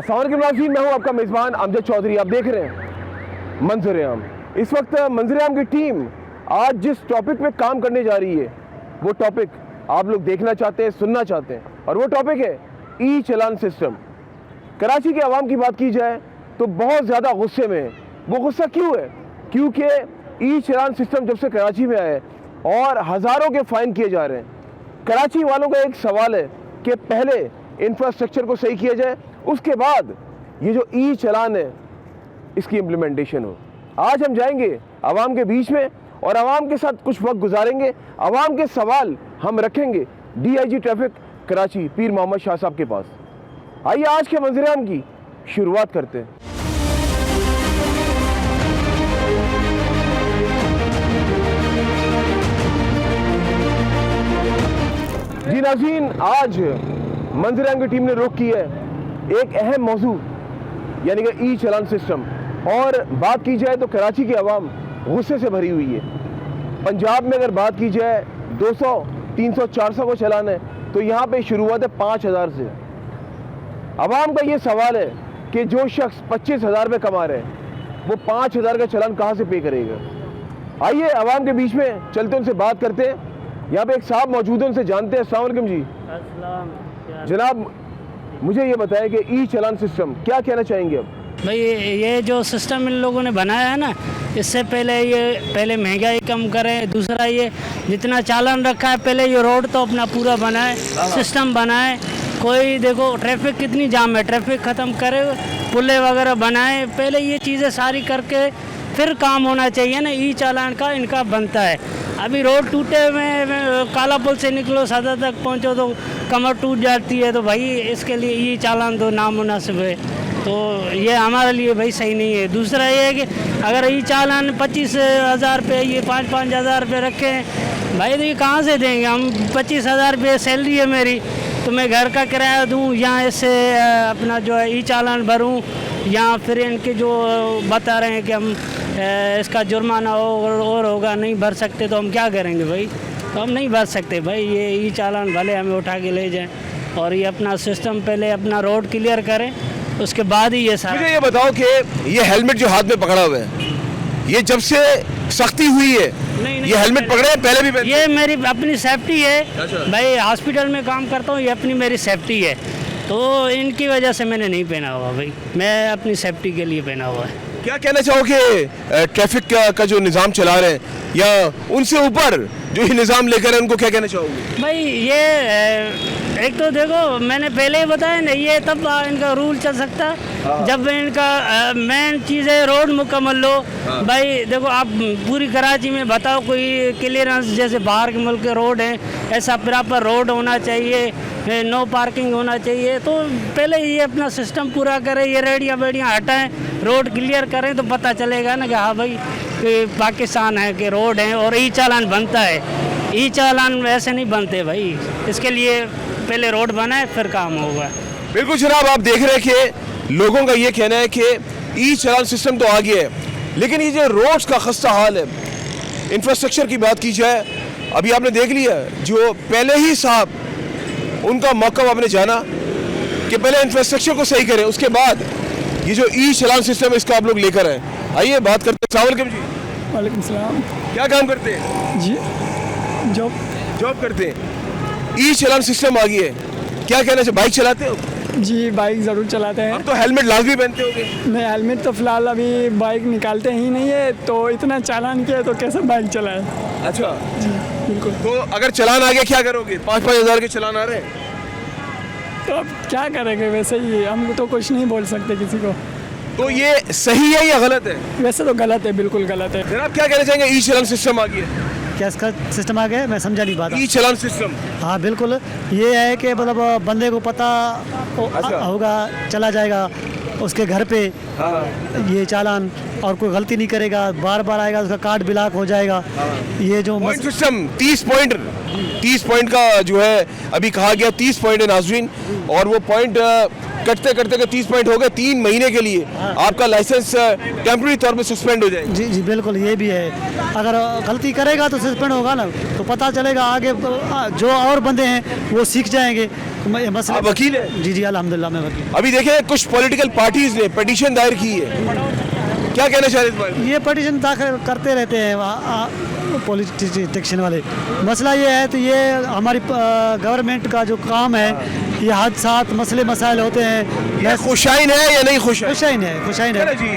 नाज़रीन, मैं हूं आपका मेज़बान अमजद चौधरी। आप देख रहे हैं मंजर-ए-आम। इस वक्त मंजर-ए-आम की टीम आज जिस टॉपिक पे काम करने जा रही है वो टॉपिक आप लोग देखना चाहते हैं, सुनना चाहते हैं, और वो टॉपिक है ई चालान सिस्टम। कराची के अवाम की बात की जाए तो बहुत ज़्यादा गुस्से में है। वो गुस्सा क्यों है? क्योंकि ई चालान सिस्टम जब से कराची में आया है और हज़ारों के फ़ाइन किए जा रहे हैं। कराची वालों का एक सवाल है कि पहले इंफ्रास्ट्रक्चर को सही किया जाए, उसके बाद ये जो ई चालान है इसकी इम्प्लीमेंटेशन हो। आज हम जाएंगे आवाम के बीच में और आवाम के साथ कुछ वक्त गुजारेंगे। आवाम के सवाल हम रखेंगे DIG ट्रैफिक कराची पीर मोहम्मद शाह साहब के पास। आइए आज के मंजर-ए-आम की शुरुआत करते हैं। जी नाज़रीन, आज मंजर-ए-आम की टीम ने रुख की है एक अहम मौजू यानी कि ई चालान सिस्टम। और बात की जाए तो कराची की आवाम गुस्से से भरी हुई है। पंजाब में अगर बात की जाए 200, 300, 400 को चालान है तो यहाँ पे शुरुआत है 5000 से। आवाम का ये सवाल है कि जो शख्स 25,000 रुपये कमा रहे हैं वो 5000 का चालान कहाँ से पे करेगा। आइए आवाम के बीच में चलते उनसे बात करते हैं। यहाँ पे एक साहब मौजूद है, उनसे जानते हैं। अस्सलाम वालेकुम जी। जनाब, मुझे ये बताएं कि ई चालान सिस्टम क्या कहना चाहेंगे अब? भाई ये जो सिस्टम इन लोगों ने बनाया है ना, इससे पहले महंगाई कम करें। दूसरा, ये जितना चालान रखा है पहले ये रोड तो अपना पूरा बनाए, सिस्टम बनाए। कोई देखो ट्रैफिक कितनी जाम है, ट्रैफिक ख़त्म करे, पुले वगैरह बनाए। पहले ये चीज़ें सारी करके फिर काम होना चाहिए ना। ई चालान का इनका बनता है। अभी रोड टूटे हुए, काला पुल से निकलो सदर तक पहुंचो तो कमर टूट जाती है। तो भाई इसके लिए ई चालान तो नामुनासिब है, तो ये हमारे लिए भाई सही नहीं है। दूसरा ये है कि अगर ई चालान 25,000 रुपये, ये 5-5 हज़ार रुपये रखें भाई, तो ये कहाँ से देंगे हम? 25,000 रुपये सैलरी है मेरी, तो मैं घर का किराया दूँ या इससे अपना जो है ई चालान भरूँ, या फिर इनके जो बता रहे हैं कि हम इसका जुर्माना और होगा, नहीं भर सकते तो हम क्या करेंगे भाई? तो हम नहीं भर सकते भाई। ये ई चालान भले हमें उठा के ले जाएं और ये अपना सिस्टम पहले अपना रोड क्लियर करें, उसके बाद ही ये सारा। मुझे ये बताओ कि ये हेलमेट जो हाथ में पकड़ा हुआ है, ये जब से सख्ती हुई है नहीं, ये हेलमेट पकड़े हैं? पहले भी ये मेरी अपनी सेफ्टी है भाई। हॉस्पिटल में काम करता हूँ, ये अपनी मेरी सेफ्टी है, तो इनकी वजह से मैंने नहीं पहना हुआ भाई। मैं अपनी सेफ्टी के लिए पहना हुआ है। क्या कहना चाहोगे ट्रैफिक का जो निज़ाम चला रहे हैं या उनसे ऊपर जो ये निज़ाम लेकर है, उनको क्या कहना चाहोगे? भाई ये एक तो देखो, मैंने पहले ही बताया ना, ये तब इनका रूल चल सकता है जब इनका मेन चीज़ है रोड मुकम्मल लो। भाई देखो, आप पूरी कराची में बताओ कोई क्लियरेंस, जैसे बाहर के मुल्क के रोड हैं, ऐसा प्रॉपर रोड होना चाहिए, नो पार्किंग होना चाहिए। तो पहले ये अपना सिस्टम पूरा करें, ये रेडियाँ वेडियाँ हटाएं, रोड क्लियर करें, तो पता चलेगा ना कि हाँ भाई कि पाकिस्तान है कि रोड है और ई चालान बनता है। ई चालान वैसे नहीं बनते भाई, इसके लिए पहले रोड बनाए फिर काम होगा। बिल्कुल जनाब, आप देख रहे हैं कि लोगों का ये कहना है कि ई चालान सिस्टम तो आ गया है, लेकिन ये जो रोड्स का खस्ता हाल है, इंफ्रास्ट्रक्चर की बात की जाए, अभी आपने देख लिया जो पहले ही साहब उनका मौका आपने जाना कि पहले इंफ्रास्ट्रक्चर को सही करें, उसके बाद ये जो ई चालान सिस्टम इसका आप लोग लेकर आए। आइए बात करते हैं। अस्सलाम वालेकुम जी। वालेकुम सलाम। क्या काम करते हैं? जी जॉब करते हैं। ई चालान सिस्टम आ गया है, क्या कहना चाहिए? बाइक चलाते हो? जी बाइक ज़रूर चलाते हैं। अब तो हेलमेट लाजमी पहनते होगे। नहीं, हेलमेट तो फ़िलहाल अभी बाइक निकालते ही नहीं है, तो इतना चालान किया तो कैसे बाइक चलाए? अच्छा जी बिल्कुल। तो अगर चालान आ गया क्या करोगे? 5-5 हज़ार के चालान आ रहे हैं, तो अब क्या करेंगे? वैसे ही हम तो कुछ नहीं बोल सकते किसी को। तो ये सही है या गलत है? वैसे तो गलत है, बिल्कुल गलत है। जनाब क्या कहना चाहेंगे? ई चालान सिस्टम आ गया। क्या इसका सिस्टम आ गया? मैं समझा नहीं बात। ई चालान सिस्टम, हाँ बिल्कुल, ये है कि मतलब बंदे को पता होगा, चला जाएगा उसके घर पे ये चालान, और कोई गलती नहीं करेगा, बार बार आएगा, उसका कार्ड ब्लॉक हो जाएगा। ये जो पॉइंट सिस्टम 30 पॉइंट का जो है अभी कहा गया 30 पॉइंट है नाज़रीन, और वो पॉइंट कटते कटते के 30 पॉइंट हो गए। 3 महीने के लिए आपका लाइसेंस टेम्प्रेरी तौर पे सस्पेंड हो जाएगा। जी जी बिल्कुल, ये भी है। अगर गलती करेगा तो सस्पेंड होगा ना, तो पता चलेगा आगे जो और बंदे हैं वो सीख जाएंगे, मसले आप वकील हैं? जी जी अल्हम्दुलिल्लाह मैं वकील। अभी देखें कुछ पॉलिटिकल पार्टीज ने पिटीशन दायर की है, क्या कहना चाह रहे हैं इस बारे में? ये पटिशन दाखिल करते रहते हैं पॉलिटिशियन वाले। मसला ये है तो ये हमारी गवर्नमेंट का जो काम है, ये हादसात मसले मसाइल होते हैं। ये खुशाइन है या नहीं खुशाइन? खुशाइन है, खुशाइन है। जी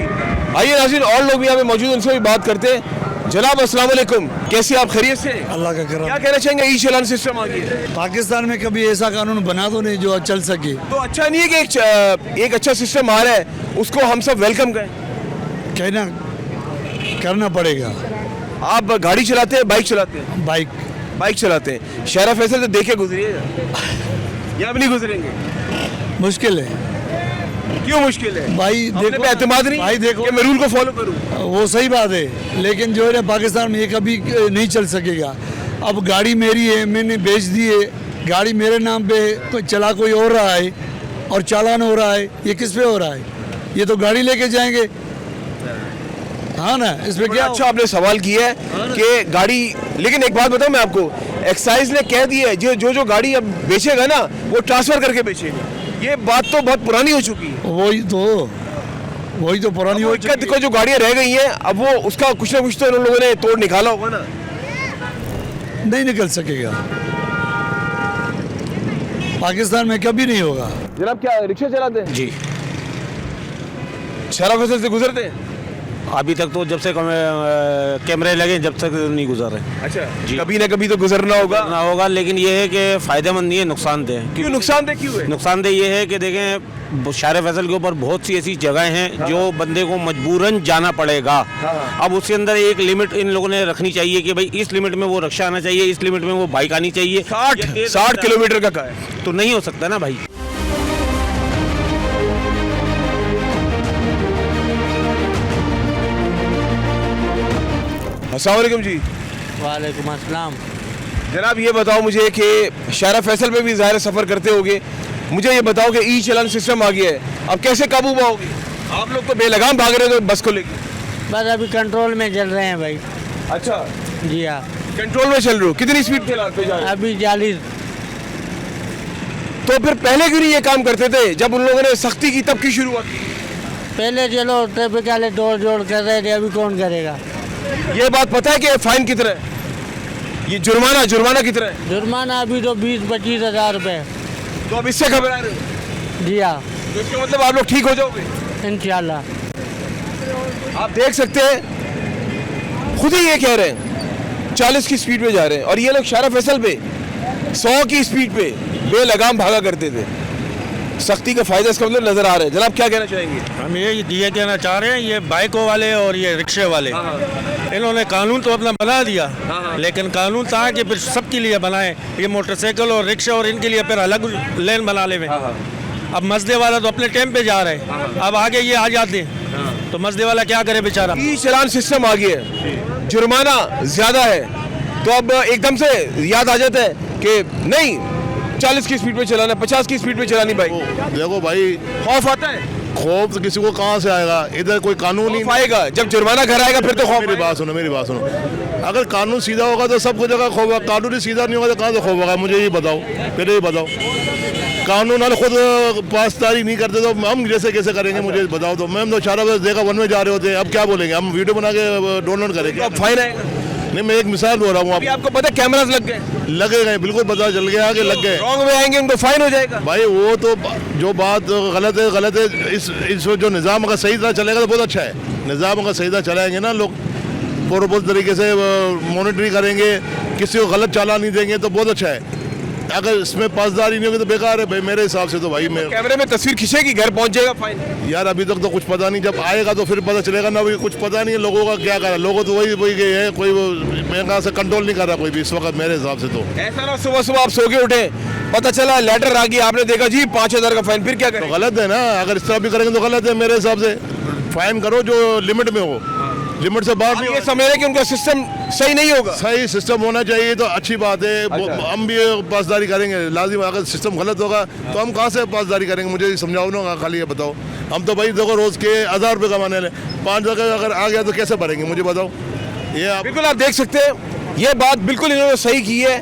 आइए नाज़रीन, और लोग भी यहाँ पे मौजूद हैं, उनसे भी बात करते हैं। जनाब अस्सलाम वालेकुम, कैसे आप खैरियत से? अल्लाह का करम। क्या कहना चाहेंगे, ई चालान सिस्टम आ गया है पाकिस्तान में कभी ऐसा कानून बना दो नहीं जो चल सके। तो अच्छा नहीं है कि एक अच्छा सिस्टम आ रहा है, उसको हम सब वेलकम करें? कहना करना पड़ेगा। आप गाड़ी चलाते हैं, बाइक चलाते हैं? बाइक बाइक चलाते हैं। शहरा फैसल तो देखे गुजरिएगा, या अब नहीं गुजरेंगे? मुश्किल है क्यों मुश्किल है? भाई अपने पे एतमाद नहीं भाई देखो कि मैं रूल को फॉलो करूं? वो सही बात है, लेकिन जो है ना पाकिस्तान में ये कभी नहीं चल सकेगा। अब गाड़ी मेरी है, मैंने बेच दी है, गाड़ी मेरे नाम पे चला कोई और रहा है और चालान हो रहा है, ये किस पे हो रहा है? ये तो गाड़ी लेके जाएंगे, हाँ ना, इसमें क्या? अच्छा आपने सवाल किया है कि गाड़ी, लेकिन एक बात बताऊं मैं आपको, एक्साइज ने कह दिया है जो गाड़ी अब बेचेगा ना वो ट्रांसफर करके बेचेगा। ये बात तो बहुत पुरानी हो चुकी है। वही तो पुरानी हो चुकी है। को जो गाड़ियां रह गई हैं अब वो उसका कुछ ना कुछ तो उन लोगों ने तोड़ निकाला होगा ना। नहीं निकल सकेगा, पाकिस्तान में कभी नहीं होगा। जनाब क्या रिक्शा चलाते हैं? जी शहरा फैसल से गुजरते हैं? अभी तक तो जब से कैमरे लगे जब तक नहीं गुजर रहे। अच्छा जी। कभी ना कभी तो गुजरना होगा। ना होगा, लेकिन ये है कि फ़ायदेमंद नहीं है, नुकसानदेह है। क्यों नुकसानदेह क्यों है? नुकसानदेह ये है कि देखें शहर फैसल के ऊपर बहुत सी ऐसी जगह हैं जो बंदे को मजबूरन जाना पड़ेगा। अब उसके अंदर एक लिमिट इन लोगों ने रखनी चाहिए कि भाई इस लिमिट में वो रिक्शा आना चाहिए, इस लिमिट में वो बाइक आनी चाहिए। 60 किलोमीटर का है तो नहीं हो सकता ना भाई। अस्सलाम वालेकुम जी। वालेकुम अस्सलाम। जनाब ये बताओ मुझे कि शहरा फैसल में भी ज़ाहिर सफ़र करते होगे, मुझे ये बताओ कि ई चालान सिस्टम आ गया है, अब कैसे काबू पाओगे? आप लोग तो बेलगाम भाग रहे थे बस को लेकर। बस अभी कंट्रोल में चल रहे हैं भाई। अच्छा जी हाँ, कंट्रोल में चल रहे हो, कितनी स्पीड पे जा रहे हो? अभी 40। तो फिर पहले क्यों नहीं ये काम करते थे जब उन लोगों ने सख्ती की, तब की शुरुआत की? पहले चलो ट्रैफिक वाले तोड़ जोड़ कर रहे थे, अभी कौन करेगा? ये बात पता है कि फाइन कितना है? ये जुर्माना कितना है? जुर्माना अभी तो 20-25 हज़ार रुपये। तो अब इससे घबरा रहे हो? जी हाँ, तो इसका मतलब आप लोग ठीक हो जाओगे इंशाल्लाह। आप देख सकते हैं, खुद ही ये कह रहे हैं 40 की स्पीड पे जा रहे हैं, और ये लोग शहरा फैसल पे 100 की स्पीड पे बेलगाम भागा करते थे। सख्ती का फायदा इसका मतलब नजर आ रहा है। जनाब क्या कहना चाहेंगे? हम ये कहना चाह रहे हैं, ये बाइकों वाले और ये रिक्शे वाले, इन्होंने कानून तो अपना बना दिया, लेकिन कानून था कि फिर सबके लिए बनाए, ये मोटरसाइकिल और रिक्शा और इनके लिए फिर अलग लेन बना ले। अब मजदे वाला तो अपने टाइम पे जा रहे हैं, अब आगे ये आ जाते हैं तो मजदे वाला क्या करे बेचारा। ई चालान सिस्टम आ गया है, जुर्माना ज्यादा है, तो अब एकदम से याद आ जाता है कि नहीं 40 की स्पीड पे चलाना, 50 की स्पीड पे चलानी बाइक। देखो भाई, खौफ आता है? खौफ तो किसी को कहाँ से आएगा? इधर कोई कानून ही खौफ आएगा जब जुर्माना घर आएगा, फिर तो खौफ मेरी बात सुनो। अगर कानून सीधा होगा तो सबको जगह खौफ होगा, कानून ही सीधा नहीं होगा तो कहाँ से खौफ होगा? मुझे ये बताओ, पहले ये बताओ। कानून वाले खुद पासदारी नहीं करते तो हम जैसे कैसे करेंगे? मुझे बताओ। तो मैम तो 4 बजे देखा 1 में जा रहे होते हैं, अब क्या बोलेंगे? हम वीडियो बना के डाउनलोड करेंगे? अब फाइन आएगा? नहीं, मैं एक मिसाल बोल रहा हूँ। अभी आपको पता है कैमरास लग गए? लगे गए, बिल्कुल पता चल गया कि लग गए। रॉन्ग में आएंगे उनको फाइन हो जाएगा। भाई वो तो जो बात गलत है। इस जो निज़ाम अगर सही तरह चलेगा तो बहुत अच्छा है। निज़ाम अगर सही तरह चलाएंगे ना, लोग पूरे तरीके से मॉनिटरिंग करेंगे, किसी को गलत चालान नहीं देंगे तो बहुत अच्छा है। अगर इसमें पासदारी नहीं होगी तो बेकार है भाई, मेरे हिसाब से तो। भाई मैं कैमरे में तस्वीर खींचेगी, घर पहुंच जाएगा फाइन। यार अभी तक तो कुछ पता नहीं, जब आएगा तो फिर पता चलेगा ना। अभी कुछ पता नहीं है लोगों का क्या करा। लोगों तो वही गए हैं, कोई मेरे ख्याल से कंट्रोल नहीं कर रहा कोई भी इस वक्त मेरे हिसाब से तो। ऐसा ना सुबह आप सो के उठे, पता चला लेटर आ गया, आपने देखा जी 5000 का फाइन, फिर क्या तो करें? गलत है ना। अगर इस तरह भी करेंगे तो गलत है मेरे हिसाब से। फाइन करो जो लिमिट में हो, लिमिट से बाहर आप नहीं। ये समझ रहे कि उनका सिस्टम सही नहीं होगा? सही सिस्टम होना चाहिए तो अच्छी बात है। अच्छा। हम भी पासदारी करेंगे लाजिम। अगर सिस्टम गलत होगा तो हम कहाँ से पासदारी करेंगे? मुझे समझाओ ना, खाली ये बताओ। हम तो भाई देखो रोज़ के 1000 रुपये कमाने ले, 5 जगह अगर आ गया तो कैसे भरेंगे? मुझे बताओ। ये आप बिल्कुल आप देख सकते हैं, ये बात बिल्कुल इन्होंने सही की है।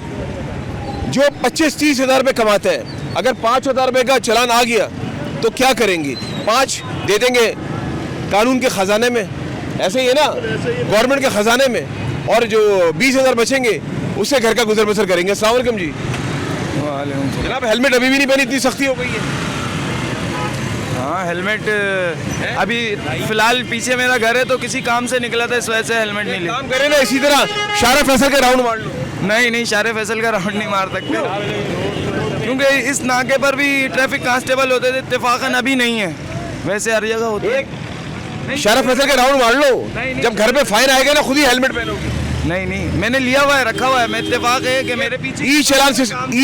जो 25-30 हज़ार रुपये कमाते हैं अगर 5,000 रुपये का चलान आ गया तो क्या करेंगी? 5 दे देंगे कानून के ख़जाने में, ऐसे ही है ना, गवर्नमेंट के ख़जाने में, और जो 20,000 बचेंगे उससे घर का गुजर बसर करेंगे। अस्सलाम वालेकुम जी। जनाब हेलमेट अभी भी नहीं पहनी, इतनी सख्ती हो गई है। हाँ हेलमेट अभी फिलहाल पीछे मेरा घर है तो किसी काम से निकला था, इस वजह से हेलमेट नहीं लिया। काम करें ना इसी तरह शारा फैसल के राउंड मार लो। नहीं शारे फैसल का राउंड नहीं मार सकते, क्योंकि इस नाके पर भी ट्रैफिक कांस्टेबल होते थे, इत्तेफाकन अभी नहीं है, वैसे हर जगह होते हैं। शारा फैसल के राउंड मार लो, जब घर पे फाइन आएगा ना खुद ही हेलमेट पहनोगे। नहीं मैंने लिया हुआ है, रखा हुआ है, मैं इत्तेफाक है कि मेरे पीछे ई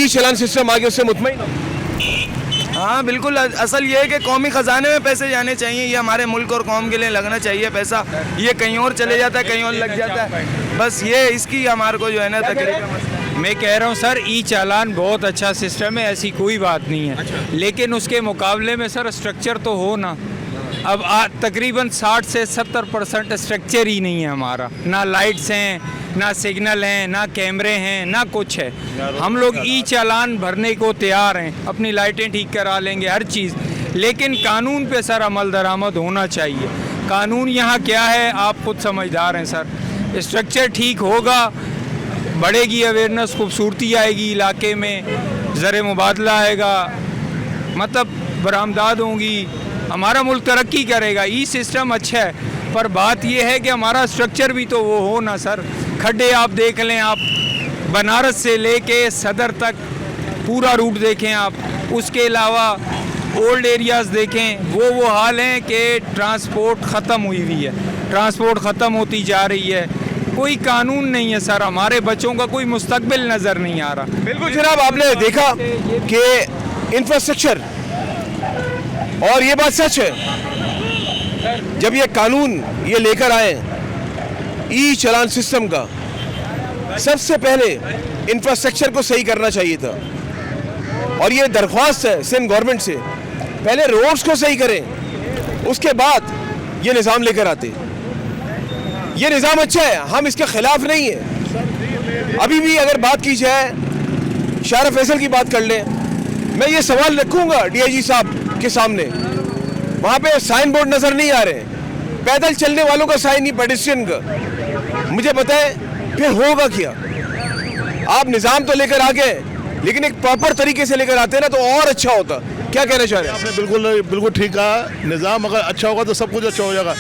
चलान सिस्टम आ गया, उससे मुतमईन हो? हाँ बिल्कुल, असल ये है कि कौमी ख़जाने में पैसे जाने चाहिए, ये हमारे मुल्क और कौम के लिए लगना चाहिए पैसा, ये कहीं और चले जाता है, कहीं और लग जाता है, बस ये इसकी हमारे को जो है ना तकलीफ। मैं कह रहा हूँ सर, ई चालान बहुत अच्छा सिस्टम है, ऐसी कोई बात नहीं है, लेकिन उसके मुकाबले में सर स्ट्रक्चर तो हो ना। अब तकरीबन 60 से 70% स्ट्रक्चर ही नहीं है हमारा, ना लाइट्स हैं, ना सिग्नल हैं, ना कैमरे हैं, ना कुछ है। हम लोग ई चालान भरने को तैयार हैं, अपनी लाइटें ठीक करा लेंगे, हर चीज़, लेकिन कानून पे सर अमल दरामद होना चाहिए। कानून यहाँ क्या है आप खुद समझदार हैं सर। स्ट्रक्चर ठीक होगा, बढ़ेगी अवेयरनेस, खूबसूरती आएगी इलाके में, ज़र मुबादला आएगा, मतलब बरामदाद होंगी, हमारा मुल्क तरक्की करेगा। ई सिस्टम अच्छा है, पर बात यह है कि हमारा स्ट्रक्चर भी तो वो हो ना सर। खड्डे आप देख लें, आप बनारस से लेके सदर तक पूरा रूट देखें आप, उसके अलावा ओल्ड एरियाज़ देखें, वो हाल हैं कि ट्रांसपोर्ट ख़त्म हुई हुई है, ट्रांसपोर्ट ख़त्म होती जा रही है, कोई कानून नहीं है सर, हमारे बच्चों का कोई मुस्तकबिल नज़र नहीं आ रहा। बिल्कुल जनाब, आपने देखा कि इंफ्रास्ट्रक्चर, और ये बात सच है, जब ये कानून ये लेकर आए ई चालान सिस्टम का, सबसे पहले इंफ्रास्ट्रक्चर को सही करना चाहिए था, और ये दरख्वास्त है सिंध गवर्नमेंट से, पहले रोड्स को सही करें, उसके बाद ये निज़ाम लेकर आते। ये निज़ाम अच्छा है, हम इसके खिलाफ नहीं है। अभी भी अगर बात की जाए, शारा फैसल की बात कर लें, मैं ये सवाल रखूंगा डीआईजी साहब के सामने, वहाँ पे साइन बोर्ड नजर नहीं आ रहे, पैदल चलने वालों का साइन नहीं, पेडेस्ट्रियन का, मुझे बताएं फिर होगा क्या? आप निज़ाम तो लेकर आ गए, लेकिन एक प्रॉपर तरीके से लेकर आते ना तो और अच्छा होता। क्या कहना चाह रहे हैं? आपने बिल्कुल ठीक कहा, निज़ाम अगर अच्छा होगा तो सब कुछ अच्छा हो जाएगा।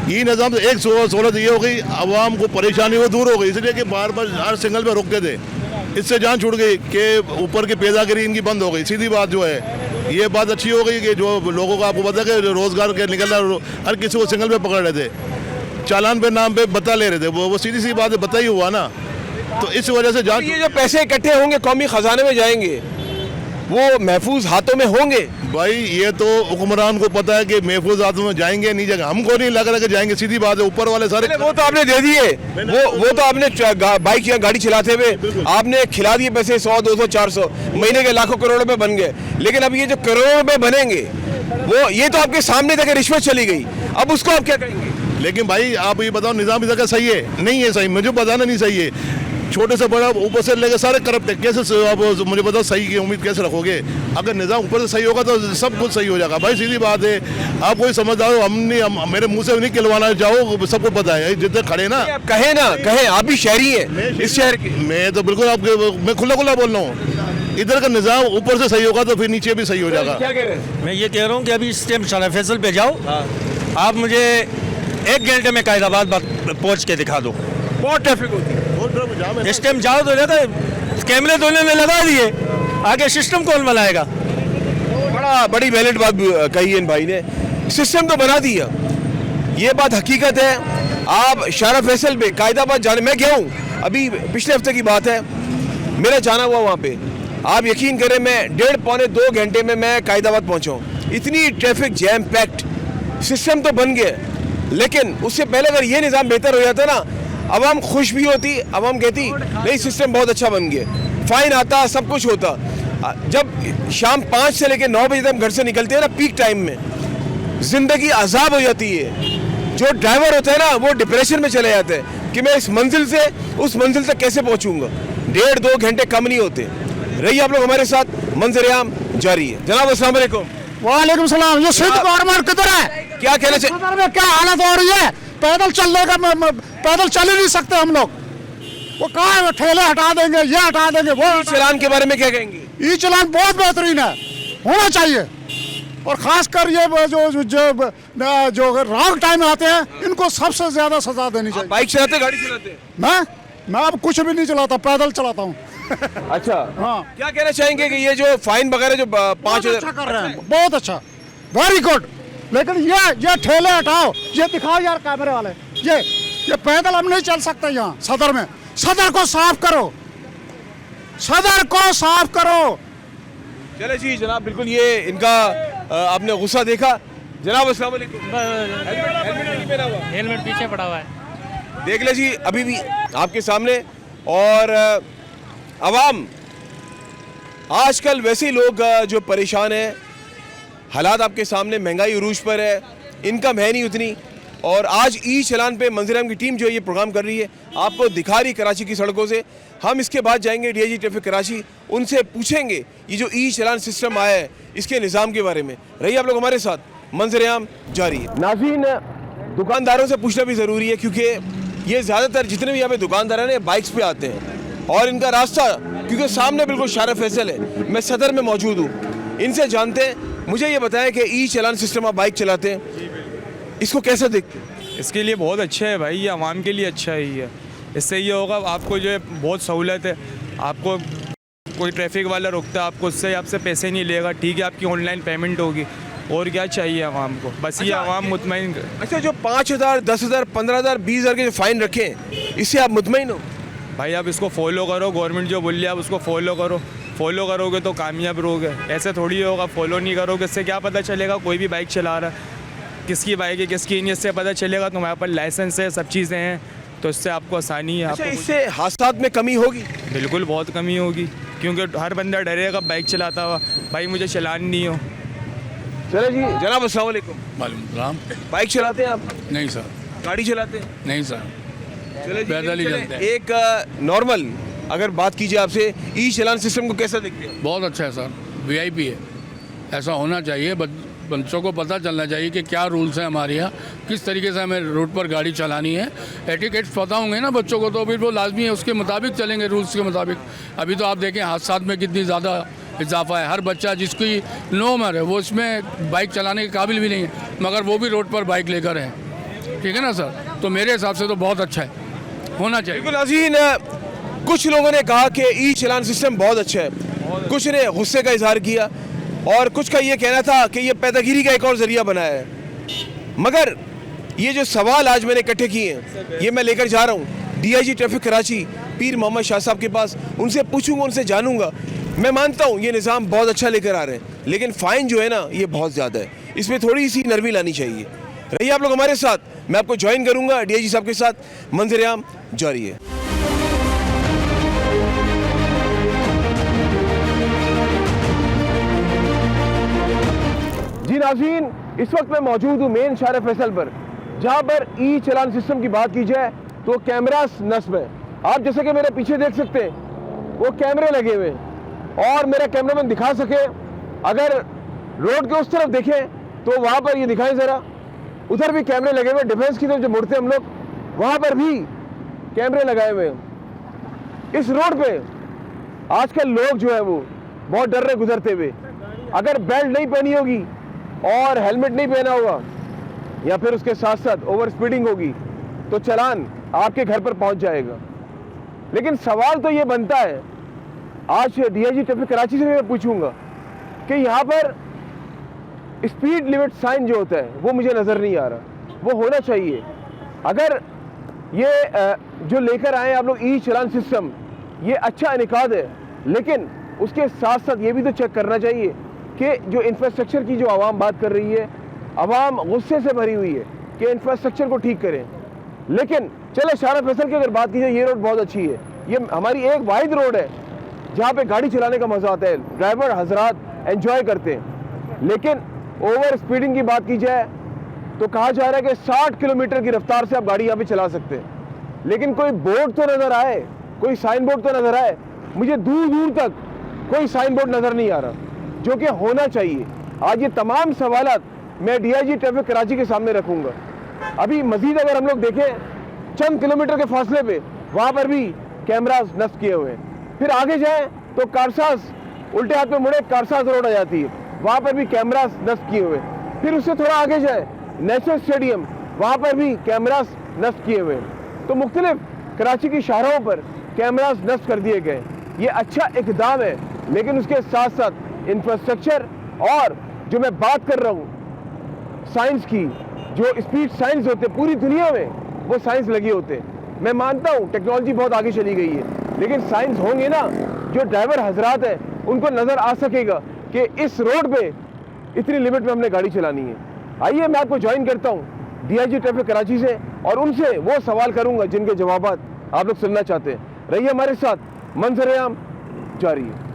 ये निज़ाम तो एक सहूलत ये हो गई, आवाम को परेशानी वो दूर हो गई, इसलिए कि बार बार हर सिग्नल पे रुकते थे, इससे जान छूट गई कि ऊपर की पैदागिरी इनकी बंद हो गई। सीधी बात जो है, ये बात अच्छी हो गई कि जो लोगों को, आपको पता है कि रोज़गार के निकलना, हर किसी को सिग्नल पे पकड़ रहे थे, चालान पे नाम पे बता ले रहे थे, वो सीधी सी बात है, बता ही हुआ ना, तो इस वजह से जान। ये जो पैसे इकट्ठे होंगे कौमी खजाने में जाएंगे, वो महफूज हाथों में होंगे? भाई ये तो हुक्मरान को पता है कि महफूज हाथों में जाएंगे नहीं जाएंगे, हमको नहीं लग रहा कि जाएंगे, सीधी बात है, ऊपर वाले सारे। वो तो आपने दे दिए, वो तो आपने बाइक या गाड़ी चलाते हुए आपने खिला दिए पैसे, 100, 200, 400, महीने के लाखों करोड़ रुपए बन गए, लेकिन अब ये जो करोड़ों रुपए बनेंगे, वो ये तो आपके सामने तक रिश्वत चली गई, अब उसको आप क्या करेंगे? लेकिन भाई आप ये बताओ, निज़ाम इधर का सही है नहीं है? सही मुझे बताना नहीं सही है, छोटे से बड़ा ऊपर से लेकर सारे करप्ट है, कैसे आप मुझे बताओ सही की उम्मीद कैसे रखोगे? अगर निज़ाम ऊपर से सही होगा तो सब कुछ सही हो जाएगा। भाई सीधी बात है, आप कोई समझदार हो, मेरे मुंह से नहीं खिलवाना चाहो, सबको पता है, जितने खड़े ना कहें, आप भी शहरी हैं इस शहर के। मैं तो बिल्कुल मैं खुला बोल रहा हूँ, इधर का निज़ाम ऊपर से सही होगा तो फिर नीचे भी सही हो जाएगा। क्या कह रहे हैं? मैं ये कह रहा हूँ कि अभी इस टाइम शारा फैसल पे जाओ, आप मुझे 1 घंटे में कायदाबाद पहुँच के दिखा दो। बहुत ट्रैफिक होती है इस टाइम जाओ तो जाता, कैमरे तो उन्होंने लगा दिए, आगे सिस्टम कौन बनाएगा? बड़ी वैलिड बात कही है इन भाई ने, सिस्टम तो बना दिया, ये बात हकीकत है। आप शारा फैसल पे कायदाबाद जाने, मैं गया हूँ, अभी पिछले हफ्ते की बात है, मेरा जाना हुआ वहाँ पे, आप यकीन करें मैं 1.5 पौने 2 घंटे में मैं कायदाबाद पहुँचा हूँ। इतनी ट्रैफिक जैम पैक्ट, सिस्टम तो बन गया, लेकिन उससे पहले अगर ये निज़ाम बेहतर हो जाता ना, अवाम खुश भी होती, अवाम कहती नहीं सिस्टम बहुत अच्छा बन गया, फाइन आता, सब कुछ होता। जब शाम 5 से लेकर 9 बजे तक घर से निकलते हैं ना, पीक टाइम में ज़िंदगी अजाब हो जाती है। जो ड्राइवर होता है ना, वो डिप्रेशन में चले जाते हैं कि मैं इस मंजिल से उस मंजिल तक कैसे पहुंचूंगा। 1.5-2 घंटे कम नहीं होते। रही आप लोग हमारे साथ, मंजर आम जारी है। जनाब अस्सलाम वालेकुम। वालेकुम सलाम। ये सिंध गवर्नमेंट किधर है? क्या कहना चाहिए? सदर में क्या हालत हो रही है? पैदल चलने का पैदल चल ही नहीं सकते हम लोग। वो कहाँ है? ठेले हटा देंगे, ये हटा देंगे, वो चलान के बारे में क्या कहेंगे? ई चलान बहुत बेहतरीन है, होना चाहिए। और खासकर ये जो रॉन्ग टाइम आते हैं इनको सबसे ज्यादा सजा देनी चाहिए। बाइक चलाते, गाड़ी चलाते? मैं अब कुछ भी नहीं चलाता, पैदल चलाता हूँ। अच्छा, हाँ। क्या कहना चाहेंगे कि ये जो फाइन वगैरह जो 5,000 अच्छा कर रहे हैं, बहुत अच्छा, वेरी गुड। लेकिन ये ठेले हटाओ, ये दिखाओ यार कैमरे वाले, ये पैदल हम नहीं चल सकते यहाँ सदर में। सदर को साफ करो, सदर को साफ करो। चले जी जनाब, बिल्कुल ये इनका आपने गुस्सा देखा। जनाब अस्सलाम वालेकुम। हेलमेट पीछे पड़ा हुआ है, देख ले जी, अभी भी आपके सामने। और अवाम आजकल वैसे ही लोग जो परेशान हैं, हालात आपके सामने, महंगाई उरूज पर है, इनकम है नहीं उतनी। और आज ई चलान पे मंजर-ए-आम की टीम जो है ये प्रोग्राम कर रही है, आपको दिखा रही कराची की सड़कों से। हम इसके बाद जाएंगे डीआईजी ट्रैफिक कराची, उनसे पूछेंगे ये जो ई चलान सिस्टम आया है इसके निज़ाम के बारे में। रहिए आप लोग हमारे साथ, मंजर-ए-आम जारी है। नाज़रीन, दुकानदारों से पूछना भी ज़रूरी है क्योंकि ये ज़्यादातर जितने भी यहाँ पे दुकानदार हैं ना बाइक्स पे आते हैं, और इनका रास्ता क्योंकि सामने बिल्कुल शारा फैसल है, मैं सदर में मौजूद हूँ, इनसे जानते हैं। मुझे ये बताएं कि ई चलान सिस्टम आप बाइक चलाते हैं, इसको कैसे देखते हैं? इसके लिए बहुत अच्छा है भाई, ये आवाम के लिए अच्छा है। ये इससे ये होगा आपको जो है बहुत सहूलत है। आपको कोई ट्रैफिक वाला रोकता है, आपको उससे आपसे पैसे नहीं लेगा, ठीक है, आपकी ऑनलाइन पेमेंट होगी। और क्या चाहिए आवाम को? बस ये आवाम मुतमईन। अच्छा, जो 5,000, 10,000, 15,000, 20,000 के जो फाइन रखे हैं, इससे आप मुतमईन हो? भाई आप इसको फॉलो करो, गवर्नमेंट जो बोल रही है आप उसको फॉलो करो। फॉलो करोगे तो कामयाब रहोगे, ऐसे थोड़ी होगा। फॉलो नहीं करोगे, इससे क्या पता चलेगा कोई भी बाइक चला रहा है, किसकी बाइक है किसकी नहीं, इससे पता चलेगा तुम्हारे पास लाइसेंस है, सब चीज़ें हैं, तो इससे आपको आसानी है। अच्छा, आपको इससे हादसात में कमी होगी? बिल्कुल बहुत कमी होगी, क्योंकि हर बंदा डरेगा बाइक चलाता हुआ, भाई मुझे चलान नहीं हो। चले जी जनाब अस्सलाम वालेकुम। वालेकुम। बाइक चलाते हैं आप? नहीं सर। गाड़ी चलाते हैं? नहीं सर, चले जी, पैदल ही चलते हैं। एक नॉर्मल अगर बात कीजिए आपसे, ई चलान सिस्टम को कैसा देखते हैं? बहुत अच्छा है सर, वीआईपी है, ऐसा होना चाहिए। बच्चों को पता चलना चाहिए कि क्या रूल्स हैं हमारे यहाँ, किस तरीके से हमें रोड पर गाड़ी चलानी है। एटिकेट्स पता होंगे ना बच्चों को, तो फिर वो लाजमी है, उसके मुताबिक चलेंगे, रूल्स के मुताबिक। अभी तो आप देखें हादसात में कितनी ज़्यादा इजाफा है। हर बच्चा जिसकी नो उम्र है वो इसमें बाइक चलाने के काबिल भी नहीं है, मगर वो भी रोड पर बाइक लेकर है। ठीक है ना सर? तो मेरे हिसाब से तो बहुत अच्छा है, होना चाहिए। बिल्कुल नाज़रीन, कुछ लोगों ने कहा कि ई चलान सिस्टम बहुत अच्छा है, कुछ ने गुस्से का इजहार किया, और कुछ का ये कहना था कि ये पैदागिरी का एक और जरिया बनाया है। मगर ये जो सवाल आज मैंने इकट्ठे किए हैं, ये मैं लेकर जा रहा हूँ डीआईजी ट्रैफिक कराची पीर मोहम्मद शाह साहब के पास, उनसे पूछूंगा, उनसे जानूंगा। मैं मानता हूँ ये निज़ाम बहुत अच्छा लेकर आ रहे हैं, लेकिन फ़ाइन जो है ना ये बहुत ज़्यादा है, इसमें थोड़ी सी नरमी लानी चाहिए। रहिए आप लोग हमारे साथ, मैं आपको ज्वाइन करूँगा डीआईजी साहब के साथ। मंजर-ए-आम जारी है। जी नाज़रीन, इस वक्त मैं मौजूद हूँ मेन शारा फैसल पर, जहाँ पर ई चलान सिस्टम की बात की जाए तो कैमरास नस्ब है। आप जैसे कि मेरे पीछे देख सकते हैं वो कैमरे लगे हुए हैं, और मेरा कैमरामैन दिखा सके, अगर रोड के उस तरफ देखें तो वहाँ पर ये दिखाएं ज़रा, उधर भी कैमरे लगे हुए, डिफेंस की तरफ जो मुड़ते हम लोग वहाँ पर भी कैमरे लगाए हुए हैं। इस रोड पे आजकल लोग जो है वो बहुत डर रहे गुजरते हुए। अगर बेल्ट नहीं पहनी होगी और हेलमेट नहीं पहना होगा, या फिर उसके साथ साथ ओवर स्पीडिंग होगी, तो चालान आपके घर पर पहुंच जाएगा। लेकिन सवाल तो ये बनता है, आज डीआईजी ट्रैफिक कराची से मैं पूछूंगा कि यहाँ पर स्पीड लिमिट साइन जो होता है वो मुझे नज़र नहीं आ रहा, वो होना चाहिए। अगर ये जो लेकर आए आप लोग ई चलान सिस्टम, ये अच्छा इनकाद है, लेकिन उसके साथ साथ ये भी तो चेक करना चाहिए कि जो इंफ्रास्ट्रक्चर की जो आवाम बात कर रही है, आवाम गुस्से से भरी हुई है कि इंफ्रास्ट्रक्चर को ठीक करें। लेकिन चले शारा फैसल की अगर बात की जाए, ये रोड बहुत अच्छी है, ये हमारी एक वाहिद रोड है जहाँ पे गाड़ी चलाने का मजा आता है, ड्राइवर हजरात एंजॉय करते हैं। लेकिन ओवर स्पीडिंग की बात की जाए तो कहा जा रहा है कि 60 किलोमीटर की रफ्तार से आप गाड़ी यहाँ पे चला सकते हैं, लेकिन कोई बोर्ड तो नजर आए, कोई साइन बोर्ड तो नजर आए? मुझे दूर दूर तक कोई साइन बोर्ड नजर नहीं आ रहा। जो कि होना चाहिए। आज ये तमाम सवालात मैं DIG ट्रैफिक कराची के सामने रखूंगा। अभी मजीद अगर हम लोग देखें, चंद किलोमीटर के फासले पे वहाँ पर भी कैमरास नस्ब किए हुए हैं। फिर आगे जाएं तो कारसाज, उल्टे हाथ में मुड़े कारसाज रोड आ जाती है, वहाँ पर भी कैमरास नस्ब किए हुए हैं। फिर उससे थोड़ा आगे जाएं, नेशनल स्टेडियम, वहाँ पर भी कैमरास नस्ब किए हुए हैं। तो मुख्तलिफ कराची की शाहराहों पर कैमरास नस्ब कर दिए गए। ये अच्छा इक़दाम है, लेकिन उसके साथ साथ इंफ्रास्ट्रक्चर और जो मैं बात कर रहा हूँ साइंस की, जो स्पीड साइंस होते पूरी दुनिया में वो साइंस लगे होते हैं। मैं मानता हूँ टेक्नोलॉजी बहुत आगे चली गई है, लेकिन साइंस होंगे ना, जो ड्राइवर हजरात हैं उनको नज़र आ सकेगा कि इस रोड पे इतनी लिमिट में हमने गाड़ी चलानी है। आइए मैं आपको ज्वाइन करता हूँ DIG ट्रैफिक कराची से और उनसे वो सवाल करूँगा जिनके जवाबात आप लोग सुनना चाहते हैं। रहिए हमारे साथ, मंजर-ए-आम जारी है।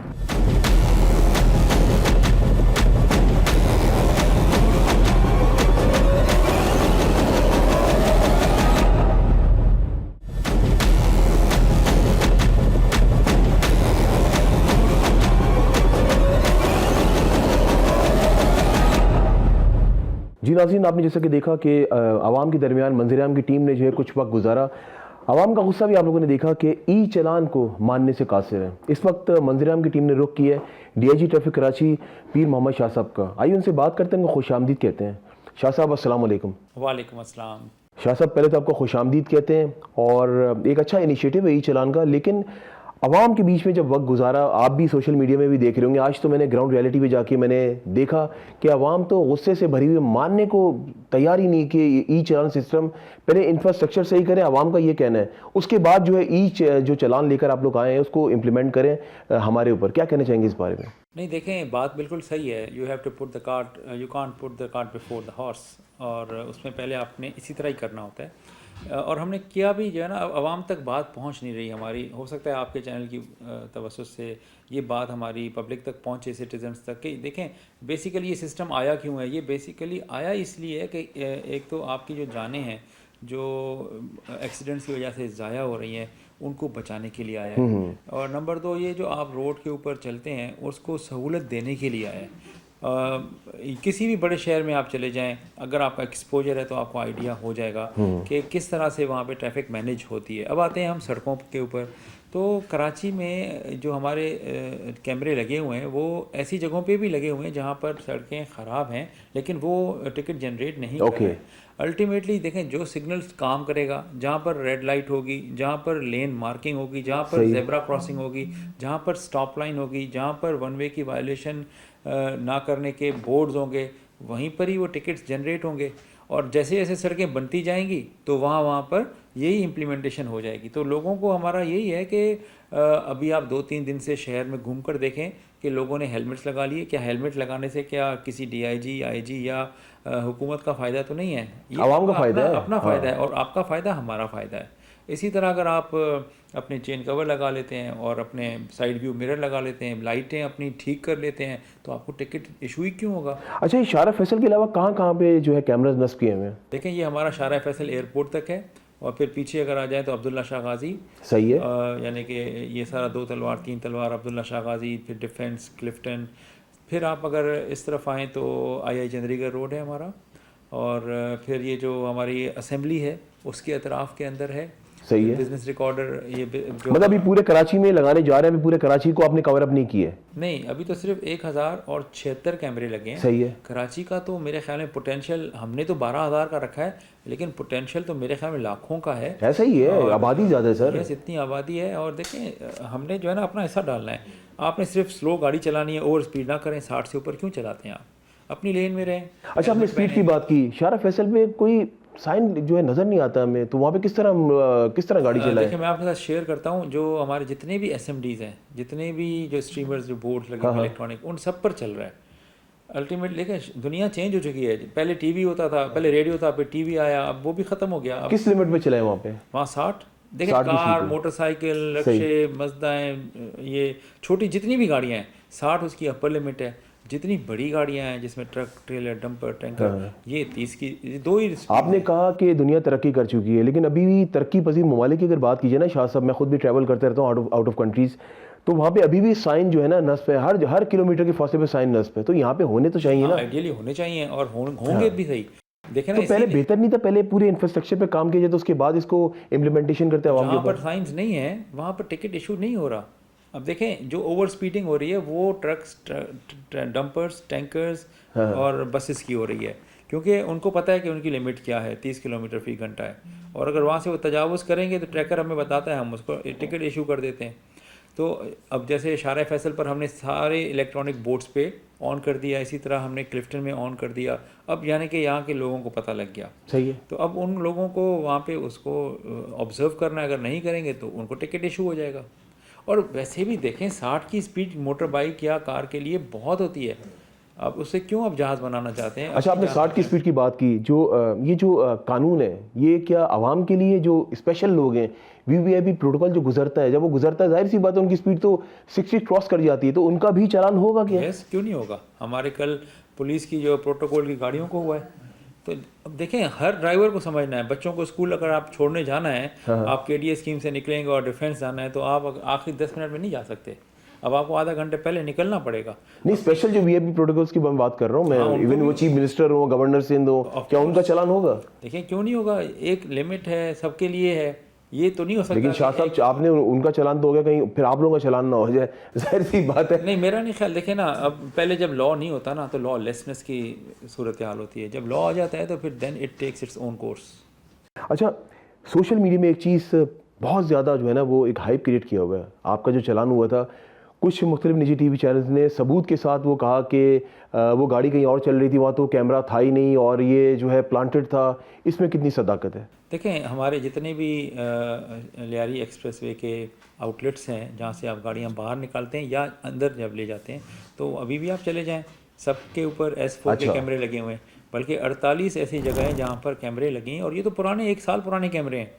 जी नाज़रीन, आपने जैसा कि देखा कि आवाम के दरमियान मंजर-ए-आम की टीम ने जो है कुछ वक्त गुजारा। आवाम का गुस्सा भी आप लोगों ने देखा कि ई चलान को मानने से कासिर है। इस वक्त मंजर-ए-आम की टीम ने रुख किया है DIG ट्रैफिक कराची पीर मोहम्मद शाह साहब का। आइए उनसे बात करते हैं, उनको खुशामदीद कहते हैं। शाह साहब अस्सलाम वालेकुम। वालेकुम अस्सलाम। शाह साहब, पहले तो आपको खुशामदीद कहते हैं और एक अच्छा इनिशिएटिव है ई चलान का, लेकिन आवाम के बीच में जब वक्त गुजारा, आप भी सोशल मीडिया में भी देख रहे होंगे, आज तो मैंने ग्राउंड रियलिटी पे जाके मैंने देखा कि आवाम तो गुस्से से भरी हुई, मानने को तैयार ही नहीं कि ई चलान सिस्टम पहले इंफ्रास्ट्रक्चर सही करें, आवाम का ये कहना है, उसके बाद जो है जो चलान लेकर आप लोग आए हैं उसको इम्प्लीमेंट करें हमारे ऊपर। क्या कहना चाहेंगे इस बारे में? नहीं, देखें, बात बिल्कुल सही है। You have to put the cart, you can't put the cart before the horse, और उसमें पहले आपने इसी तरह ही करना होता है। और हमने किया भी, जो है ना, आवाम तक बात पहुंच नहीं रही हमारी। हो सकता है आपके चैनल की तवज्जुह से ये बात हमारी पब्लिक तक पहुंचे, सिटीजन्स तक, कि देखें बेसिकली ये सिस्टम आया क्यों है। ये बेसिकली आया इसलिए है कि एक तो आपकी जो जानें हैं जो एक्सीडेंट्स की वजह से ज़ाया हो रही हैं, उनको बचाने के लिए आया है, और नंबर 2 ये जो आप रोड के ऊपर चलते हैं उसको सहूलत देने के लिए आया है। किसी भी बड़े शहर में आप चले जाएं, अगर आपका एक्सपोजर है तो आपको आइडिया हो जाएगा कि किस तरह से वहाँ पे ट्रैफिक मैनेज होती है। अब आते हैं हम सड़कों के ऊपर। तो कराची में जो हमारे कैमरे लगे हुए हैं वो ऐसी जगहों पे भी लगे हुए हैं जहाँ पर सड़कें ख़राब हैं, लेकिन वो टिकट जनरेट नहीं कर रहे हैं। अल्टीमेटली देखें, जो सिग्नल्स काम करेगा, जहाँ पर रेड लाइट होगी, जहाँ पर लेन मार्किंग होगी, जहाँ पर जेब्रा क्रॉसिंग होगी, जहाँ पर स्टॉप लाइन होगी, जहाँ पर वन वे की वायलेशन ना करने के बोर्ड्स होंगे, वहीं पर ही वो टिकट्स जनरेट होंगे। और जैसे जैसे सड़कें बनती जाएंगी तो वहाँ पर यही इम्प्लीमेंटेशन हो जाएगी। तो लोगों को हमारा यही है कि अभी आप 2-3 दिन से शहर में घूम कर देखें कि लोगों ने हेलमेट्स लगा लिए। क्या हेलमेट लगाने से क्या किसी DIG, IG या हुकूमत का फ़ायदा तो नहीं है, ये आवाम का फ़ायदा है, अपना फ़ायदा है, और आपका फ़ायदा हमारा फ़ायदा है। इसी तरह अगर आप अपने चेन कवर लगा लेते हैं और अपने साइड व्यू मिरर लगा लेते हैं, लाइटें अपनी ठीक कर लेते हैं, तो आपको टिकट इशू ही क्यों होगा। अच्छा, ये शारा फैसल के अलावा कहाँ कहाँ पे जो है कैमराज नस्ब किए हुए हैं? देखें, ये हमारा शारा फैसल एयरपोर्ट तक है, और फिर पीछे अगर आ जाए तो अब्दुल्ला शाह गाजी, सही है, यानी कि ये सारा 2 तलवार 3 तलवार, अब्दुल्ला शाह गाजी, फिर डिफेंस, क्लिफ्टन। फिर आप अगर इस तरफ आएँ तो II चंद्रीगढ़ रोड है हमारा, और फिर ये जो हमारी असेंबली है उसके अतराफ़ के अंदर है। सही है, बिजनेस रिकॉर्डर। ये मतलब अभी पूरे कराची में लगाने जा रहे हैं, अभी पूरे कराची को आपने कवर अप नहीं किया है? नहीं, अभी तो सिर्फ 1076 कैमरे लगे हैं। सही है। कराची का तो मेरे ख्याल में पोटेंशियल, हमने तो 12,000 का रखा है, लेकिन पोटेंशियल तो मेरे ख्याल में लाखों का है। ऐसा ही है, आबादी ज़्यादा है सर। यस, इतनी आबादी है, और देखें हमने जो है ना अपना हिस्सा डालना है। आपने सिर्फ स्लो गाड़ी चलानी है, ओवर स्पीड ना करें। 60 से ऊपर क्यों चलाते हैं आप, अपनी लेन में रहें। अच्छा, आपने स्पीड की बात की, शारा फैसल पे कोई साइन जो है नज़र नहीं आता हमें, तो वहाँ पे किस तरह गाड़ी चलाए? देखिए, मैं आपके साथ शेयर करता हूँ, जो हमारे जितने भी SMDs हैं, जितने भी जो स्ट्रीमर्स, जो बोर्ड लगे हैं इलेक्ट्रॉनिक, उन सब पर चल रहा है। अल्टीमेटली देखिए, दुनिया चेंज हो चुकी है। पहले TV होता था, पहले रेडियो था, फिर TV आया, अब वो भी ख़त्म हो गया। किस लिमिट पे चलाए वहाँ पे? वहाँ 60। देखिए, कार, मोटरसाइकिल, रिक्शे, मजदाएँ, ये छोटी जितनी भी गाड़ियाँ हैं, 60 उसकी अपर लिमिट है। जितनी बड़ी गाड़ियां हैं जिसमें ट्रक, ट्रेलर, डंपर, टैंकर, ये 30 की, ये 2 ही आपने कहा कि दुनिया तरक्की कर चुकी है, लेकिन अभी भी तरक्की पजीर ममालिक की अगर बात कीजिए ना शाह साहब, मैं खुद भी ट्रैवल करते रहता हूँ आउट ऑफ कंट्रीज़, तो वहाँ पे अभी भी साइन जो है ना नस्ब है, हर किलोमीटर के फासले पे साइन नस्ब है, तो यहाँ पे होने तो चाहिए ना। आइडियली होने चाहिए और होंगे भी सही। देखें ना, तो पहले बेहतर नहीं था, पहले पूरे इंफ्रास्ट्रक्चर पे काम किया जाए तो उसके बाद इसको इम्प्लीमेंटेशन करते हैं। वहाँ पर साइंस नहीं है वहाँ पर टिकट इशू नहीं हो रहा। अब देखें जो ओवर स्पीडिंग हो रही है वो ट्रक्स, डंपर्स, टैंकर्स और बसेस की हो रही है, क्योंकि उनको पता है कि उनकी लिमिट क्या है, 30 किलोमीटर फी घंटा है, और अगर वहाँ से वो तजावुज़ करेंगे तो ट्रैकर हमें बताता है, हम उसको टिकट इशू कर देते हैं। तो अब जैसे शारा फैसल पर हमने सारे इलेक्ट्रॉनिक बोर्ड्स पे ऑन कर दिया, इसी तरह हमने क्लिफ्टन में ऑन कर दिया। अब यानी कि यहाँ के लोगों को पता लग गया, सही है, तो अब उन लोगों को वहाँ पे उसको ऑब्जर्व करना है, अगर नहीं करेंगे तो उनको टिकट इशू हो जाएगा। और वैसे भी देखें 60 की स्पीड मोटर बाइक या कार के लिए बहुत होती है, अब उससे क्यों आप जहाज़ बनाना चाहते हैं? अच्छा, आपने 60 की स्पीड की बात की, ये जो कानून है ये क्या आवाम के लिए, जो स्पेशल लोग हैं, वीवीआईपी प्रोटोकॉल जो गुजरता है, जब वो गुजरता है जाहिर सी बात है उनकी स्पीड तो 60 क्रॉस कर जाती है, तो उनका भी चालान होगा क्या? यस, क्यों नहीं होगा। हमारे कल पुलिस की जो प्रोटोकॉल की गाड़ियों को हुआ है, तो अब देखें हर ड्राइवर को समझना है, बच्चों को स्कूल अगर आप छोड़ने जाना है, आप केडीए स्कीम से निकलेंगे और डिफेंस जाना है, तो आप आखिरी 10 मिनट में नहीं जा सकते, अब आपको आधा घंटे पहले निकलना पड़ेगा। नहीं, स्पेशल जो वीआईपी प्रोटोकॉल्स की मैं बात कर रहा हूँ, मैं इवन वो चीफ मिनिस्टर हो, गवर्नर सिंध हो, क्या उनका चालान होगा? देखिए क्यों नहीं होगा, एक लिमिट है, सबके लिए है, ये तो नहीं हो सकता। लेकिन शाह साहब आपने उनका चालान तो हो गया, कहीं फिर आप लोगों का चालान ना हो जाए, जाहिर सी बात है। नहीं, मेरा नहीं ख्याल। देखे ना, अब पहले जब लॉ नहीं होता ना तो लॉ लेसनेस की सूरत हाल होती है, जब लॉ आ जाता है तो फिर then it takes its own course. अच्छा, सोशल मीडिया में एक चीज़ बहुत ज़्यादा जो है ना वो एक हाइप क्रिएट किया हुआ है, आपका जो चालान हुआ था, कुछ मुख्तलिफ निजी टीवी चैनल्स ने सबूत के साथ वो कहा कि वो गाड़ी कहीं और चल रही थी, वहाँ तो कैमरा था ही नहीं और ये जो है प्लांटेड था, इसमें कितनी सदाकत है? देखें हमारे जितने भी लियारी एक्सप्रेसवे के आउटलेट्स हैं जहाँ से आप गाड़ियाँ बाहर निकालते हैं या अंदर जब ले जाते हैं, तो अभी भी आप चले जाएं, सबके ऊपर S4 के कैमरे लगे हुए हैं, बल्कि 48 ऐसी जगह हैं जहाँ पर कैमरे लगे हैं, और ये तो पुराने 1 साल पुराने कैमरे हैं,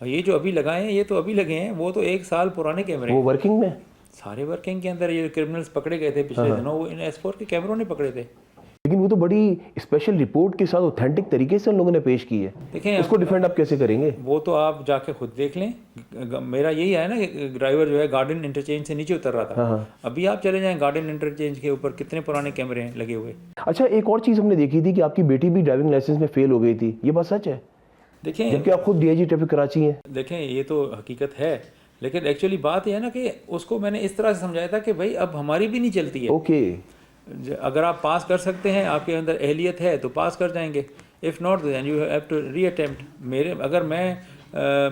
और ये जो अभी लगाए हैं ये तो अभी लगे हैं, वो तो 1 साल पुराने कैमरे हैं। वो वर्किंग में, सारे वर्किंग के अंदर ये क्रिमिनल्स पकड़े गए थे पिछले दिनों, वो इन S4 के कैमरों ने पकड़े थे। लेकिन वो तो बड़ी स्पेशल रिपोर्ट के साथ ऑथेंटिक तरीके से उन लोगों ने पेश की है, देखें उसको डिफेंड आप कैसे करेंगे? वो तो आप जाके खुद देख लें। मेरा यही है ना कि ड्राइवर जो है गार्डन इंटरचेंज से नीचे उतर रहा था, अभी आप चले जाएं गार्डन इंटरचेंज के ऊपर कितने पुराने कैमरे हैं लगे हुए। अच्छा, एक और चीज़ हमने देखी थी कि आपकी बेटी भी ड्राइविंग लाइसेंस में फेल हो गई थी, ये बात सच है? देखें, जबकि आप खुद डीआईजी ट्रैफिक कराची हैं। देखें ये तो हकीकत है, लेकिन एक्चुअली बात यह है ना कि उसको मैंने इस तरह से समझाया था कि भाई अब हमारी भी नहीं चलती है। ओके, अगर आप पास कर सकते हैं, आपके अंदर एहलियत है तो पास कर जाएंगे, if not then you have to reattempt. अगर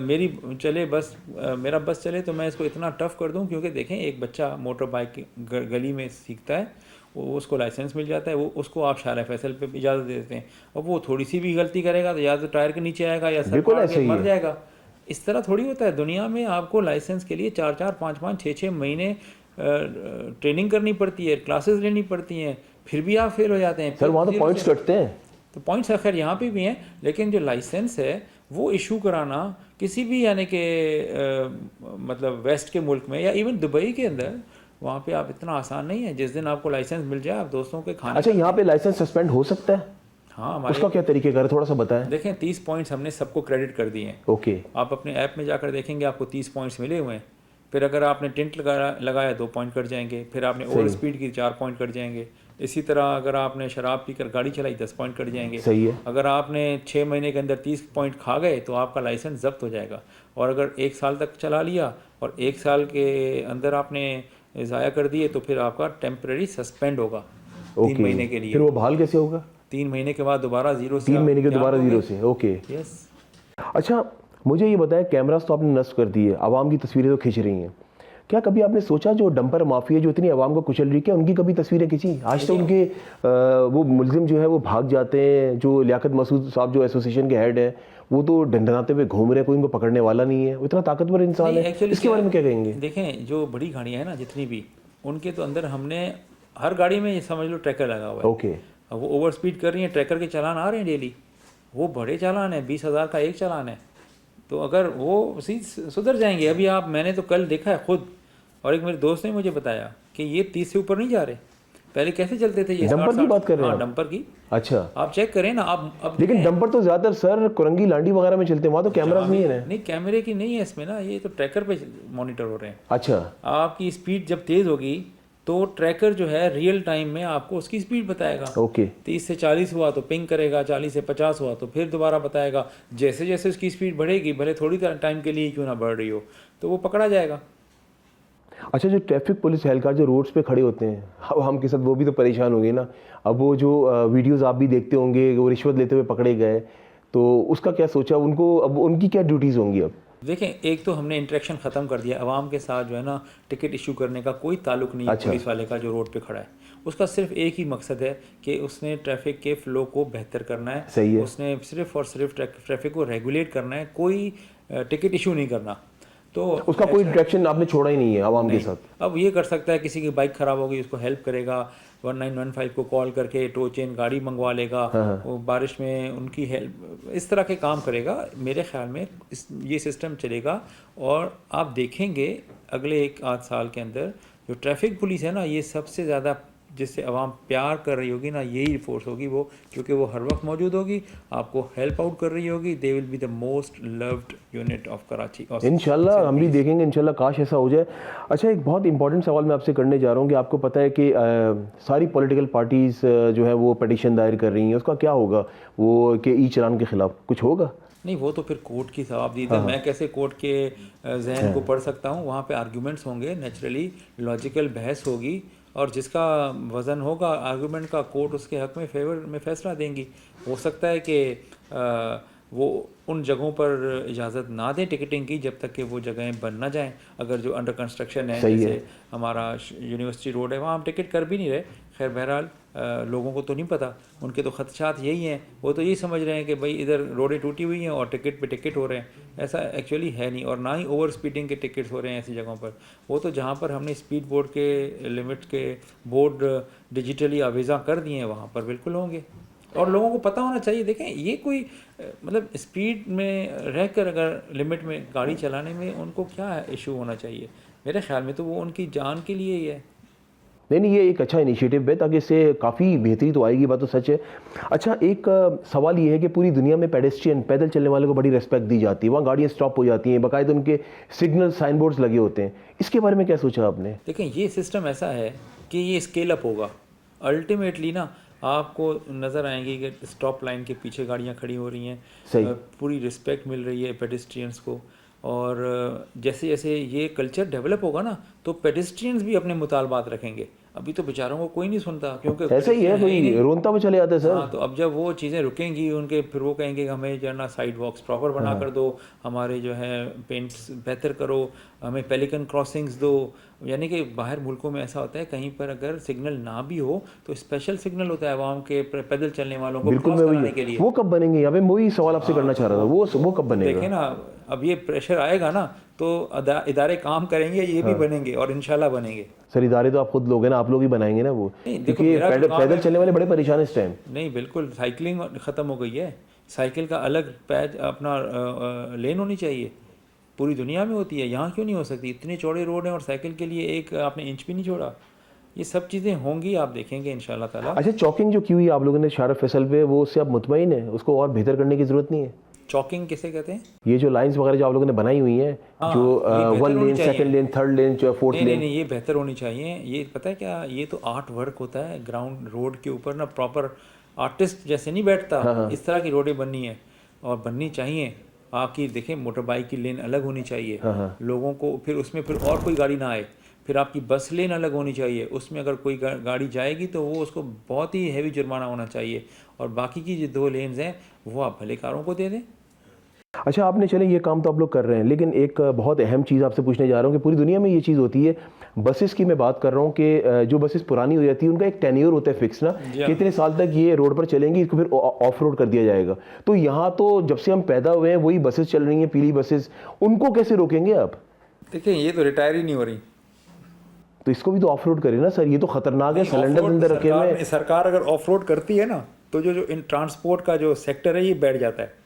मेरी चले बस, मेरा बस चले तो मैं इसको इतना टफ कर दूं, क्योंकि देखें एक बच्चा मोटर बाइक गली में सीखता है, वो उसको लाइसेंस मिल जाता है, वो उसको आप शारा फैसल पे इजाज़त दे देते हैं, और वो थोड़ी सी भी गलती करेगा तो या तो टायर के नीचे आएगा या सर फाड़ के मर जाएगा। इस तरह थोड़ी होता है दुनिया में, आपको लाइसेंस के लिए 4-4, 5-5, 6-6 महीने ट्रेनिंग करनी पड़ती है, क्लासेस लेनी पड़ती हैं, फिर भी आप फेल हो जाते हैं। सर वहाँ तो पॉइंट्स कटते हैं। तो पॉइंट्स आखिर यहाँ पे भी हैं, लेकिन जो लाइसेंस है वो इशू कराना किसी भी यानी कि मतलब वेस्ट के मुल्क में या इवन दुबई के अंदर, वहाँ पे आप इतना आसान नहीं है। जिस दिन आपको लाइसेंस मिल जाए आप दोस्तों के खाने। अच्छा, यहाँ पे लाइसेंस सस्पेंड हो सकता है? हाँ, उसका क्या तरीके का थोड़ा सा बताएं। देखें 30 पॉइंट्स हमने सबको क्रेडिट कर दिए हैं। ओके, आप अपने ऐप में जाकर देखेंगे आपको 30 पॉइंट्स मिले हुए हैं। फिर अगर आपने टेंट लगाया 2 पॉइंट कट जाएंगे, फिर आपने ओवर स्पीड की 4 पॉइंट कट जाएंगे। इसी तरह अगर आपने शराब पीकर गाड़ी चलाई 10 पॉइंट कट जाएंगे। सही है। अगर आपने 6 महीने के अंदर 30 पॉइंट खा गए तो आपका लाइसेंस जब्त हो जाएगा, और अगर 1 साल तक चला लिया और 1 साल के अंदर आपने ज़ाया कर दिए तो फिर आपका टेम्परेरी सस्पेंड होगा 3 महीने के लिए। फिर वो बहाल कैसे होगा? 3 महीने के बाद दोबारा जीरो से। 3 महीने के दोबारा जीरो से, ओके। यस। अच्छा, मुझे ये बताएं, कैमरास तो आपने नस्ब कर दिए, आवाम की तस्वीरें तो खींच रही हैं, क्या कभी आपने सोचा जो डंपर माफिया जो इतनी आवाम को कुचल रही है उनकी कभी तस्वीरें खींची? आज तो उनके वो मुलजिम जो है वो भाग जाते हैं, जो लियाकत मसूद साहब जो एसोसिएशन के हेड है वो तो डंडनाते हुए घूम रहे हैं, कोई उनको पकड़ने वाला नहीं है, वो इतना ताकतवर इंसान है। इसके बारे में क्या कहेंगे? देखें जो बड़ी गाड़ियाँ हैं ना जितनी भी, उनके तो अंदर हमने हर गाड़ी में समझ लो ट्रैकर लगा हुआ है। ओके, अब वो ओवर स्पीड कर रही हैं, ट्रैकर के चालान आ रहे हैं डेली, वो बड़े चालान है, 20,000 का एक चालान है। तो अगर वो सुधर जाएंगे, अभी मैंने तो कल देखा है खुद, और एक मेरे दोस्त ने मुझे बताया कि ये 30 से ऊपर नहीं जा रहे। पहले कैसे चलते थे ये डंपर की बात कर रहे हैं हाँ, आप? डंपर की। अच्छा, आप चेक करें ना, अब लेकिन डंपर तो ज्यादातर सर कुरंगी लांडी वगैरह में चलते हैं, वहाँ तो कैमरास नहीं है ना। नहीं, कैमरे की नहीं है इसमें ना, ये तो ट्रैकर पे मॉनिटर हो रहे हैं। अच्छा, आपकी स्पीड जब तेज़ होगी तो ट्रैकर जो है रियल टाइम में आपको उसकी स्पीड बताएगा। ओके, 30 से 40 हुआ तो पिंग करेगा, 40 से 50 हुआ तो फिर दोबारा बताएगा। जैसे जैसे उसकी स्पीड बढ़ेगी, भले थोड़ी टाइम के लिए क्यों ना बढ़ रही हो, तो वो पकड़ा जाएगा। अच्छा, जो ट्रैफिक पुलिस एहलकार जो रोड्स पे खड़े होते हैं, अब हम के साथ वो भी तो परेशान होंगे ना। अब वो जो वीडियोस आप भी देखते होंगे, वो रिश्वत लेते हुए पकड़े गए, तो उसका क्या सोचा उनको, अब उनकी क्या ड्यूटीज़ होंगी अब? देखें, एक तो हमने इंटरेक्शन ख़त्म कर दिया, आवाम के साथ जो है ना टिकट इशू करने का कोई ताल्लुक नहीं है। अच्छा। पुलिस वाले का जो रोड पे खड़ा है, उसका सिर्फ एक ही मकसद है कि उसने ट्रैफिक के फ़्लो को बेहतर करना है। सही है। उसने सिर्फ और सिर्फ ट्रैफिक को रेगुलेट करना है, कोई टिकट इशू नहीं करना। तो उसका कोई इंटरेक्शन आपने छोड़ा ही नहीं है आवाम के साथ। अब ये कर सकता है, किसी की बाइक ख़राब हो गई उसको हेल्प करेगा, 1915 को कॉल करके टो चेन गाड़ी मंगवा लेगा, वो बारिश में उनकी हेल्प, इस तरह के काम करेगा। मेरे ख्याल में ये सिस्टम चलेगा और आप देखेंगे अगले 1-8 साल के अंदर जो ट्रैफिक पुलिस है ना, ये सबसे ज़्यादा जिससे आवाम प्यार कर रही होगी ना, यही फोर्स होगी वो, क्योंकि वो हर वक्त मौजूद होगी, आपको हेल्प आउट कर रही होगी। They will be the most loved unit of Karachi. इंशाल्लाह हम भी देखेंगे, इंशाल्लाह काश ऐसा हो जाए। अच्छा, एक बहुत इंपॉर्टेंट सवाल मैं आपसे करने जा रहा हूँ कि आपको पता है कि सारी पॉलिटिकल पार्टीज़ जो है वो पटिशन दायर कर रही हैं, उसका क्या होगा वो कि ई चालान के ख़िलाफ़ कुछ होगा? नहीं, वो तो फिर कोर्ट की जवाबदीद है। मैं कैसे कोर्ट के जहन को पढ़ सकता हूँ? वहाँ पे आर्गूमेंट्स होंगे, नेचुरली लॉजिकल बहस होगी, और जिसका वज़न होगा आर्गूमेंट का, कोर्ट उसके हक़ में फेवर में फ़ैसला देंगी। हो सकता है कि वो उन जगहों पर इजाज़त ना दें टिकटिंग की जब तक कि वो जगहें बन ना जाएं। अगर जो अंडर कंस्ट्रक्शन है, जैसे हमारा यूनिवर्सिटी रोड है, वहाँ हम टिकट कर भी नहीं रहे। खैर बहरहाल लोगों को तो नहीं पता, उनके तो खदशात यही हैं। वो तो यही समझ रहे हैं कि भाई इधर रोडें टूटी हुई हैं और टिकट पे टिकट हो रहे हैं। ऐसा एक्चुअली है नहीं, और ना ही ओवर स्पीडिंग के टिकट्स हो रहे हैं ऐसी जगहों पर। वो तो जहाँ पर हमने स्पीड बोर्ड के लिमिट के बोर्ड डिजिटली आवेज़ा कर दिए हैं, वहाँ पर बिल्कुल होंगे। और लोगों को पता होना चाहिए। देखें, ये कोई मतलब स्पीड में रहकर अगर लिमिट में गाड़ी चलाने में उनको क्या इशू होना चाहिए? मेरे ख्याल में तो वो उनकी जान के लिए ही है। नहीं, ये एक अच्छा इनिशिएटिव है, ताकि इससे काफ़ी बेहतरी तो आएगी, बात तो सच है। अच्छा, एक सवाल ये है कि पूरी दुनिया में पेडेस्ट्रियन, पैदल चलने वालों को बड़ी रिस्पेक्ट दी जाती है, वहाँ गाड़ियाँ स्टॉप हो जाती हैं, बाकायदा उनके सिग्नल साइन बोर्ड्स लगे होते हैं। इसके बारे में क्या सोचा आपने? देखें, ये सिस्टम ऐसा है कि ये स्केल अप होगा। अल्टीमेटली ना आपको नज़र आएंगी कि स्टॉप लाइन के पीछे गाड़ियाँ खड़ी हो रही हैं, पूरी रिस्पेक्ट मिल रही है पेडेस्ट्रियंस को। और जैसे जैसे ये कल्चर डेवलप होगा ना, तो पेडेस्ट्रियंस भी अपने मुतालबात रखेंगे। अभी तो बेचारों को कोई नहीं सुनता, क्योंकि ऐसे ही है, कोई रोनता में चले जाते हैं सर। हाँ, तो अब जब वो चीज़ें रुकेंगी उनके, फिर वो कहेंगे कि हमें जो है ना साइड वॉक्स प्रॉपर बना कर दो, हमारे जो है पेंट्स बेहतर करो, हमें पेलिकन क्रॉसिंग्स दो। यानी कि बाहर मुल्कों में ऐसा होता है, कहीं पर अगर सिग्नल ना भी हो तो स्पेशल सिग्नल होता है आवाम के पैदल चलने वालों को क्रॉस कराने के लिए। वो कब बनेंगे? यहाँ पे वही सवाल आपसे करना चाह रहा था, वो कब बनेगा? देखें ना, अब ये प्रेशर आएगा ना तो इदारे काम करेंगे, ये भी बनेंगे और इंशाल्लाह बनेंगे। सर, इदारे तो आप खुद लोग हैं ना, आप लोग ही बनाएंगे ना वो, क्योंकि पैदल चलने वाले बड़े परेशान इस टाइम। नहीं, बिल्कुल साइकिलिंग ख़त्म हो गई है। साइकिल का अलग पैच अपना लेन होनी चाहिए, पूरी दुनिया में होती है, यहाँ क्यों नहीं हो सकती? इतने चौड़े रोड हैं और साइकिल के लिए एक आपने इंच भी नहीं छोड़ा। ये सब चीज़ें होंगी, आप देखेंगे इंशाल्लाह ताला। अच्छा, चौकिंग जो की हुई आप लोगों ने शारफ फैसल पे, वो उससे आप मुतमईन है? उसको और बेहतर करने की ज़रूरत नहीं है? चौकिंग किसे कहते हैं? ये जो लाइंस वगैरह जो आप लोगों ने बनाई हुई हैं, जो 1 लेन, 2nd लेन, 3rd लेन, 4th लेन। नहीं, ये बेहतर होनी चाहिए। ये पता है क्या, ये तो आर्ट वर्क होता है ग्राउंड रोड के ऊपर ना, प्रॉपर आर्टिस्ट जैसे नहीं बैठता, इस तरह की रोडें बननी है और बननी चाहिए। आपकी देखें, मोटर बाइक की लेन अलग होनी चाहिए, लोगों को फिर उसमें फिर और कोई गाड़ी ना आए। फिर आपकी बस लेन अलग होनी चाहिए, उसमें अगर कोई गाड़ी जाएगी तो वो उसको बहुत ही हैवी जुर्माना होना चाहिए, और बाकी की जो 2 लेन्स हैं वो आप भले कारों को दे दें। अच्छा, आपने चले ये काम तो आप लोग कर रहे हैं, लेकिन एक बहुत अहम चीज़ आपसे पूछने जा रहा हूँ कि पूरी दुनिया में ये चीज़ होती है, बसेस की मैं बात कर रहा हूँ कि जो बसेस पुरानी हो जाती है उनका एक टेन्योर होता है फिक्स ना, कितने साल तक ये रोड पर चलेंगी, इसको फिर ऑफ रोड कर दिया जाएगा। तो यहाँ तो जब से हम पैदा हुए हैं वही बसेस चल रही हैं, पीली बसेस, उनको कैसे रोकेंगे आप? देखिए, ये तो रिटायर ही नहीं हो रही, तो इसको भी तो ऑफ रोड करें ना सर। ये तो खतरनाक है, सिलेंडर अंदर रखे हुए। सरकार अगर ऑफ रोड करती है ना, तो जो इन ट्रांसपोर्ट का जो सेक्टर है ये बैठ जाता है।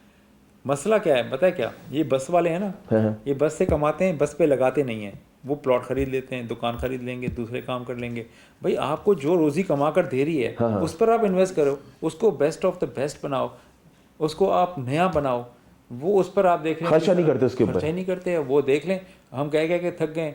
मसला क्या है पता है क्या, ये बस वाले हैं ना, ये बस से कमाते हैं, बस पे लगाते नहीं हैं। वो प्लॉट खरीद लेते हैं, दुकान खरीद लेंगे, दूसरे काम कर लेंगे। भाई आपको जो रोज़ी कमा कर दे रही है उस पर आप इन्वेस्ट करो, उसको बेस्ट ऑफ द बेस्ट बनाओ, उसको आप नया बनाओ, वो उस पर आप देख लें, खर्चा नहीं करते उसके ऊपर, खर्चा ही नहीं करते। वो देख लें, हम कह के थक गए।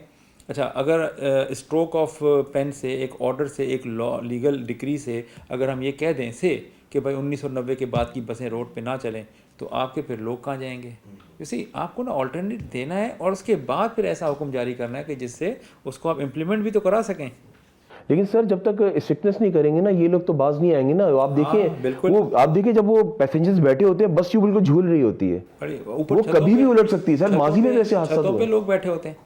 अच्छा, अगर स्ट्रोक ऑफ पेन से, एक ऑर्डर से, एक लॉ लीगल डिक्री से अगर हम ये कह दें से कि भाई 1990 के बाद की बसें रोड पे ना चलें, तो आपके फिर लोग कहाँ जाएंगे? इसी आपको ना ऑल्टरनेट देना है और उसके बाद फिर ऐसा हुक्म जारी करना है कि जिससे उसको आप इम्प्लीमेंट भी तो करा सकें। लेकिन सर जब तक स्ट्रिक्टनेस नहीं करेंगे ना, ये लोग तो बाज नहीं आएंगे ना। आप देखिए, बिल्कुल। वो आप देखिए जब वो पैसेंजर्स बैठे होते हैं, बस यूं बिल्कुल झूल रही होती है, ऊपर वो कभी भी उलट सकती है। सर माजी में वैसे हादसा छतों हुआ पे है। लोग बैठे होते हैं,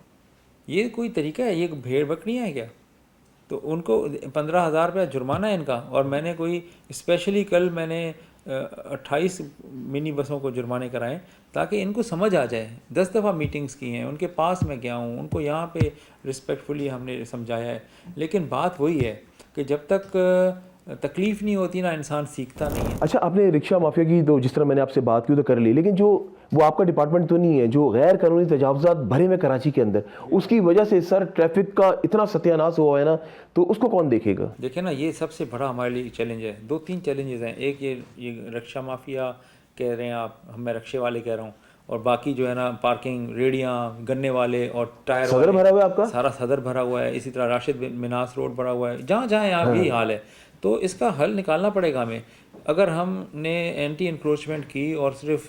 ये कोई तरीका है? ये भेड़ बकरियाँ हैं क्या? तो उनको 15,000 रुपया जुर्माना है इनका। और मैंने कोई स्पेशली कल मैंने 28 मिनी बसों को जुर्माने कराएं ताकि इनको समझ आ जाए। 10 दफ़ा मीटिंग्स की हैं, उनके पास मैं गया हूँ, उनको यहाँ पे रिस्पेक्टफुली हमने समझाया है। लेकिन बात वही है कि जब तक तकलीफ़ नहीं होती ना, इंसान सीखता नहीं है। अच्छा, आपने रिक्शा माफिया की तो जिस तरह मैंने आपसे बात की तो कर ली, लेकिन जो वो आपका डिपार्टमेंट तो नहीं है, जो गैर कानूनी तजावुज़ात भरे हुए कराची के अंदर, उसकी वजह से सर ट्रैफिक का इतना सत्यानाश हुआ है ना, तो उसको कौन देखेगा? देखिए ना, ये सबसे बड़ा हमारे लिए चैलेंज है। 2-3 चैलेंजेस हैं। एक ये रिक्शा माफिया कह रहे हैं आप, मैं रिक्शे वाले कह रहा हूँ, और बाकी जो है ना पार्किंग, रेडियाँ, गन्ने वाले और टायर सदर भरा हुआ है आपका? सारा सदर भरा हुआ है। इसी तरह राशिद मिनास रोड भरा हुआ है। जहाँ जहाँ यहाँ यही हाल है। तो इसका हल निकालना पड़ेगा हमें। अगर हमने एंटी इंक्रोचमेंट की और सिर्फ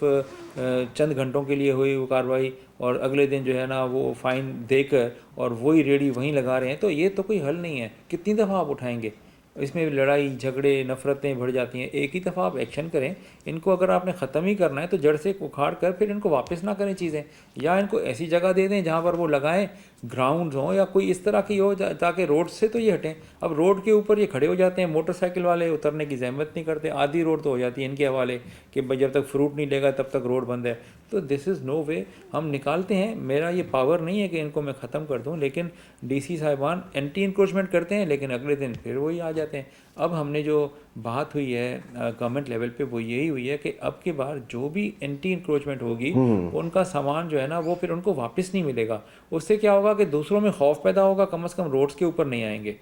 चंद घंटों के लिए हुई वो कार्रवाई और अगले दिन जो है ना वो फ़ाइन देकर और वही रेडी वहीं लगा रहे हैं, तो ये तो कोई हल नहीं है। कितनी दफ़ा आप उठाएंगे? इसमें लड़ाई झगड़े नफ़रतें बढ़ जाती हैं। एक ही दफ़ा आप एक्शन करें। इनको अगर आपने ख़त्म ही करना है तो जड़ से उखाड़ कर फिर इनको वापस ना करें चीज़ें, या इनको ऐसी जगह दे दें जहाँ पर वो लगाएं, ग्राउंड्स हों या कोई इस तरह की हो ताकि रोड से तो ये हटें। अब रोड के ऊपर ये खड़े हो जाते हैं, मोटरसाइकिल वाले उतरने की जहमत नहीं करते। आधी रोड तो हो जाती है इनके हवाले कि भाई जब तक फ्रूट नहीं लेगा तब तक रोड बंद है। तो दिस इज़ नो वे। हम निकालते हैं, मेरा ये पावर नहीं है कि इनको मैं ख़त्म कर दूं, लेकिन डीसी साहिबान एंटी इंक्रोचमेंट करते हैं, लेकिन अगले दिन फिर वही आ जाते हैं। अब हमने जो बात हुई है गवर्नमेंट लेवल पे वो यही हुई है कि अब की बार जो भी एंटी इंक्रोचमेंट होगी उनका सामान जो है ना वो फिर उनको वापस नहीं मिलेगा। उससे क्या होगा कि दूसरों में खौफ पैदा होगा, कम से कम रोड्स के ऊपर नहीं आएंगे।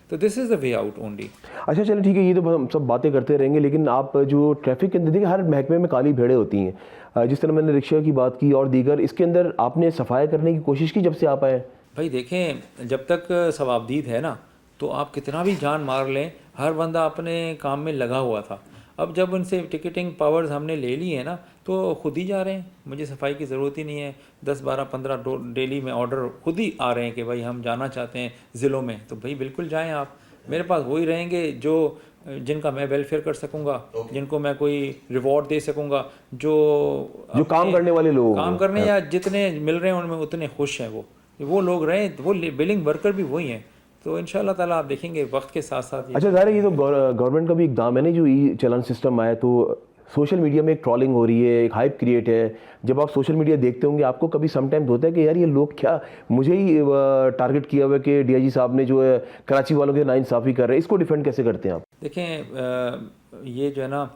तो this is the way out only. अच्छा चलो ठीक है, ये तो हम सब बातें करते रहेंगे, लेकिन आप जो ट्रैफिक के अंदर देखिए हर महकमे में काली भेड़ें होती हैं। जिस तरह मैंने रिक्शा की बात की और दीगर, इसके अंदर आपने सफाई करने की कोशिश की जब से आप आए? भाई देखें, जब तक सवाबदीद है ना तो आप कितना भी जान मार लें, हर बंदा अपने काम में लगा हुआ था। अब जब उनसे टिकटिंग पावर्स हमने ले ली है ना तो खुद ही जा रहे हैं। मुझे सफाई की ज़रूरत ही नहीं है। 10, 12, 15 डेली में ऑर्डर खुद ही आ रहे हैं कि भाई हम जाना चाहते हैं ज़िलों में, तो भाई बिल्कुल जाएं आप। मेरे पास वही रहेंगे जो जिनका मैं वेलफेयर कर सकूंगा, जिनको मैं कोई रिवॉर्ड दे सकूंगा, जो काम करने वाले लोग काम करने या जितने मिल रहे हैं उनमें उतने खुश हैं वो लोग रहें। वो बिलिंग वर्कर भी वही हैं। तो इंशाल्लाह ताला आप देखेंगे वक्त के साथ साथ। अच्छा ज़ाहिर है ये तो गवर्नमेंट का भी इकदाम है ना, जो ई चालान सिस्टम आया, तो सोशल मीडिया में एक ट्रॉलिंग हो रही है, एक हाइप क्रिएट है। जब आप सोशल मीडिया देखते होंगे आपको कभी समटाइम्स होता है कि यार ये लोग क्या मुझे ही टारगेट किया हुआ है कि डीआईजी साहब ने जो है कराची वालों के नाइंसाफ़ी कर रहे हैं, इसको डिफेंड कैसे करते हैं आप? देखें, ये जो है ना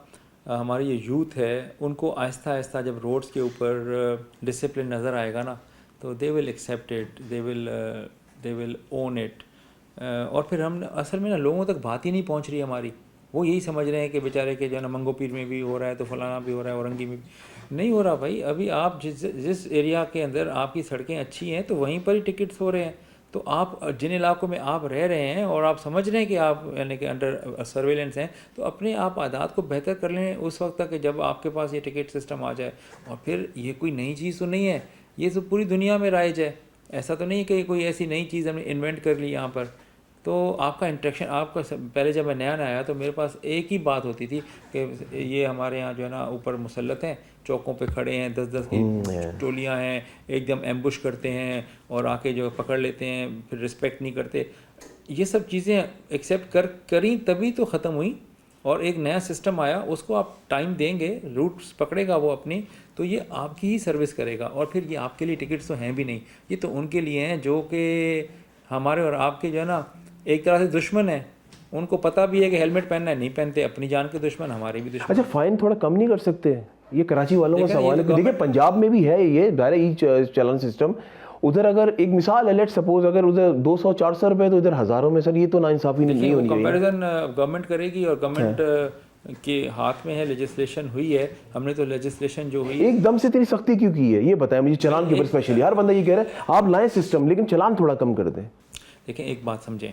हमारी ये यूथ है, उनको आहिस्ता आहिस्ता जब रोड्स के ऊपर डिसिप्लिन नज़र आएगा ना तो they will accept it, they will own it. और फिर हम असल में ना लोगों तक बात ही नहीं पहुंच रही हमारी। वो यही समझ रहे हैं कि बेचारे के जो है ना मंगो पीर में भी हो रहा है तो फलाना भी हो रहा है, औरंगी में भी नहीं हो रहा। भाई अभी आप जिस एरिया के अंदर आपकी सड़कें अच्छी हैं तो वहीं पर ही टिकट्स हो रहे हैं। तो आप जिन इलाकों में आप रह रहे हैं और आप समझ रहे हैं कि आप यानी कि अंडर सर्वेलेंस हैं, तो अपने आप आदात को बेहतर कर लें उस वक्त तक कि जब आपके पास ये टिकट सिस्टम आ जाए। और फिर ये कोई नई चीज़ तो नहीं है, ये तो पूरी दुनिया में राइज है। ऐसा तो नहीं कि कोई ऐसी नई चीज़ हमने इन्वेंट कर ली यहाँ पर। तो आपका इंट्रैक्शन आपका पहले जब मैं नया आया तो मेरे पास एक ही बात होती थी कि ये हमारे यहाँ जो है ना ऊपर मुसल्लत हैं, चौकों पे खड़े हैं, 10-10 की टोलियाँ हैं, एकदम एम्बुश करते हैं और आके जो पकड़ लेते हैं, फिर रिस्पेक्ट नहीं करते। ये सब चीज़ें एक्सेप्ट करी तभी तो ख़त्म हुई। और एक नया सिस्टम आया, उसको आप टाइम देंगे, रूट्स पकड़ेगा वो अपनी, तो ये आपकी ही सर्विस करेगा। और फिर ये आपके लिए टिकट्स तो हैं भी नहीं, ये तो उनके लिए हैं जो कि हमारे और आपके जो है ना एक तरह से दुश्मन है। उनको पता भी है कि हेलमेट पहनना है, नहीं पहनते, अपनी जान के दुश्मन, हमारे भी दुश्मन। अच्छा फ़ाइन थोड़ा कम नहीं कर सकते? ये कराची वालों का सवाल है। देखिए पंजाब में भी है ये दायरा ई चालान सिस्टम, उधर अगर एक मिसाल है, लेट सपोज अगर उधर 200-400 रुपए तो इधर हज़ारों में, सर ये तो नाइंसाफ़ी नहीं होनी चाहिए। कंपैरिजन गवर्नमेंट करेगी और गवर्नमेंट के हाथ में है, लेजिस्लेशन हुई है, हमने तो लेजिस्लेशन जो हुई एकदम से इतनी सख्ती क्यों की है ये बताएं मुझे, चलान के ऊपर स्पेशली। हर बंदा ये कह रहा है आप लाएं सिस्टम, लेकिन चलान थोड़ा कम कर दें। देखें एक बात समझें,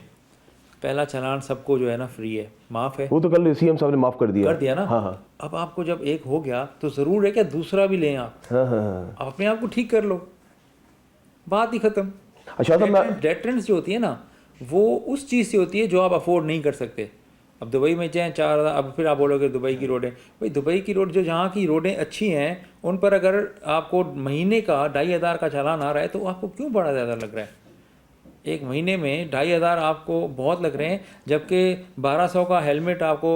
पहला चलान सबको जो है ना फ्री है, माफ़ है, वो तो कल सीएम साहब ने माफ़ कर दिया ना। हाँ। अब आपको जब एक हो गया तो ज़रूर है क्या दूसरा भी लें आप। हाँ। आप अपने आप को ठीक कर लो, बात ही ख़त्म। अच्छा तो डेटरेंस जो होती है ना वो उस चीज़ से होती है जो आप अफोर्ड नहीं कर सकते। अब दुबई में जाएँ 4,000, अब फिर आप बोलोगे दुबई की रोडें, भाई दुबई की रोड जो जहाँ की रोडें अच्छी हैं उन पर अगर आपको महीने का 2,500 का चालान आ रहा है तो आपको क्यों बड़ा ज़्यादा लग रहा है? एक महीने में 2,500 आपको बहुत लग रहे हैं, जबकि 1,200 का हेलमेट आपको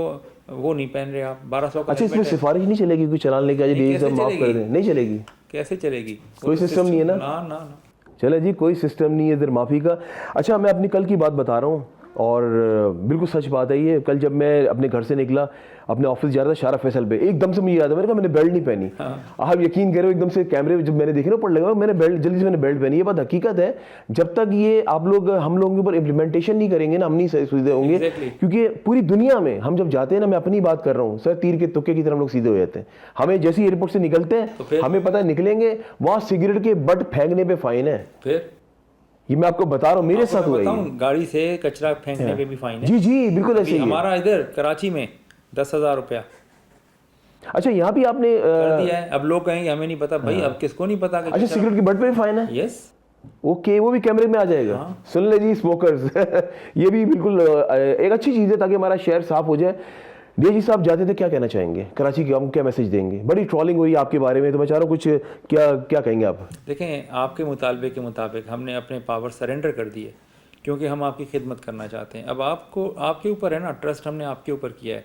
वो नहीं पहन रहे आप, 1,200 का। अच्छा इसमें सिफारिश नहीं चलेगी कोई चलान लेके आज डीएम माफ़ कर दें? नहीं चलेगी, कैसे चलेगी? कोई सिस्टम नहीं है ना। ना। चले जी, कोई सिस्टम नहीं है इधर माफ़ी का। अच्छा मैं अपनी कल की बात बता रहा हूँ और बिल्कुल सच बात है ये। कल जब मैं अपने घर से निकला, अपने ऑफिस जा रहा था शारा फैसल पे, एकदम से मुझे याद है मैंने कहा मैंने बेल्ट नहीं पहनी। आप यकीन करो एकदम से कैमरे जब मैंने देखे ना पड़ लगा, मैंने बेल्ट जल्दी से मैंने बेल्ट पहनी। ये बात हकीकत है, जब तक ये आप लोग हम लोगों के ऊपर इम्प्लीमेंटेशन नहीं करेंगे ना, हम नहीं सीधे होंगे। क्योंकि पूरी दुनिया में हम जब जाते हैं ना, मैं अपनी बात कर रहा हूँ सर, तीर के तुक्के की तरह हम लोग सीधे हो जाते हैं। हमें जैसे एयरपोर्ट से निकलते हैं हमें पता है निकलेंगे वहाँ सिगरेट के बट फेंकने पर फाइन है। फिर ये मैं आपको बता रहा हूँ, मेरे साथ हुआ है। गाड़ी से कचरा फेंकने पे भी फाइन है। जी बिल्कुल ऐसे ही हमारा इधर कराची में 10,000 रुपया। अच्छा यहाँ भी आपने कर दिया है। अब लोग कहेंगे हमें नहीं पता, भाई अब किसको नहीं पता कि अच्छा सिगरेट की बट पे भी फाइन है? यस ओके, वो भी कैमरे में आ जाएगा। सुन ले जी स्मोकर्स ये भी बिल्कुल एक अच्छी चीज़ है ताकि हमारा शहर साफ हो जाए। डी जी साहब जाते थे, क्या कहना चाहेंगे कराची के, हम क्या मैसेज देंगे? बड़ी ट्रोलिंग हो रही है आपके बारे में, तो मैं चाह रहा हूँ कुछ क्या कहेंगे आप? देखें आपके मुतालबे के मुताबिक हमने अपने पावर सरेंडर कर दिए क्योंकि हम आपकी खिदमत करना चाहते हैं। अब आपको आपके ऊपर है ना, ट्रस्ट हमने आपके ऊपर किया है।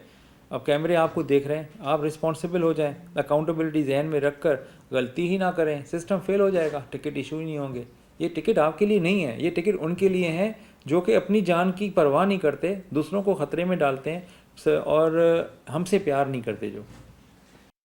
अब कैमरे आपको देख रहे हैं, आप रिस्पॉन्सिबल हो जाएं, अकाउंटेबिलिटी जहन में रख कर गलती ही ना करें, सिस्टम फेल हो जाएगा, टिकट इशू ही नहीं होंगे। ये टिकट आपके लिए नहीं है, ये टिकट उनके लिए हैं जो कि अपनी जान की परवाह नहीं करते, दूसरों को ख़तरे में डालते हैं और हमसे प्यार नहीं करते। जो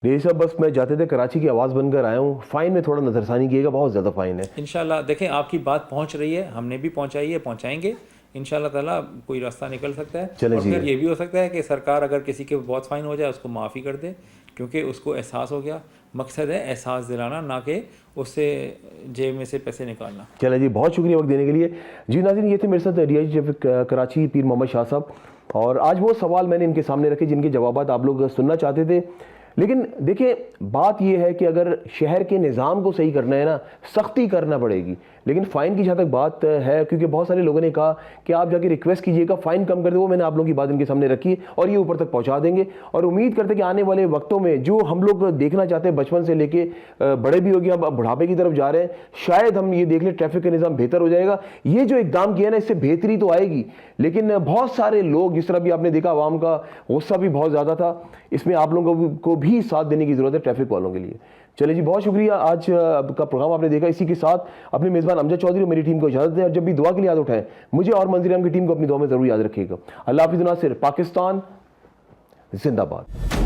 ये सब बस मैं जाते थे कराची की आवाज़ बनकर आया हूँ। फ़ाइन में थोड़ा नज़रसानी कीजिएगा, बहुत ज़्यादा फ़ाइन है। इंशाल्लाह देखें आपकी बात पहुँच रही है, हमने भी पहुँचाई है, पहुँचाएंगे इंशाल्लाह ताला। कोई रास्ता निकल सकता है। और फिर ये भी हो सकता है कि सरकार अगर किसी के बहुत फ़ाइन हो जाए उसको माफ़ी कर दे, क्योंकि उसको एहसास हो गया। मकसद है एहसास दिलाना, ना कि उससे जेब में से पैसे निकालना। चले जी, बहुत शुक्रिया वक्त देने के लिए। जी नाज़रीन, ये थे मेरे साथ डीआईजी कराची पीर मोहम्मद शाह साहब, और आज वो सवाल मैंने इनके सामने रखे जिनके जवाब आप लोग सुनना चाहते थे। लेकिन देखिए बात यह है कि अगर शहर के निज़ाम को सही करना है ना, सख्ती करना पड़ेगी। लेकिन फ़ाइन की जहाँ तक बात है, क्योंकि बहुत सारे लोगों ने कहा कि आप जाके रिक्वेस्ट कीजिएगा फ़ाइन कम कर दे, वो मैंने आप लोगों की बात इनके सामने रखी और ये ऊपर तक पहुँचा देंगे। और उम्मीद करते कि आने वाले वक्तों में जो हम लोग देखना चाहते हैं, बचपन से लेके बड़े भी हो गए, अब बुढ़ापे की तरफ जा रहे हैं, शायद हम ये देख लें ट्रैफिक का निज़ाम बेहतर हो जाएगा। ये जो इकदाम किया ना, इससे बेहतरी तो आएगी, लेकिन बहुत सारे लोग, जिस तरह भी आपने देखा आवाम का गुस्सा भी बहुत ज़्यादा था, इसमें आप लोगों को भी साथ देने की ज़रूरत है ट्रैफिक वालों के लिए। चलिए जी, बहुत शुक्रिया। आज का प्रोग्राम आपने देखा। इसी के साथ अपने मेज़बान अमजद चौधरी और मेरी टीम को इजाज़त दें, और जब भी दुआ के लिए याद उठाएं, मुझे और मंजूर अहमद की टीम को अपनी दुआ में ज़रूर याद रखिएगा। अल्लाह हाफ़िज़। नासिर, पाकिस्तान जिंदाबाद।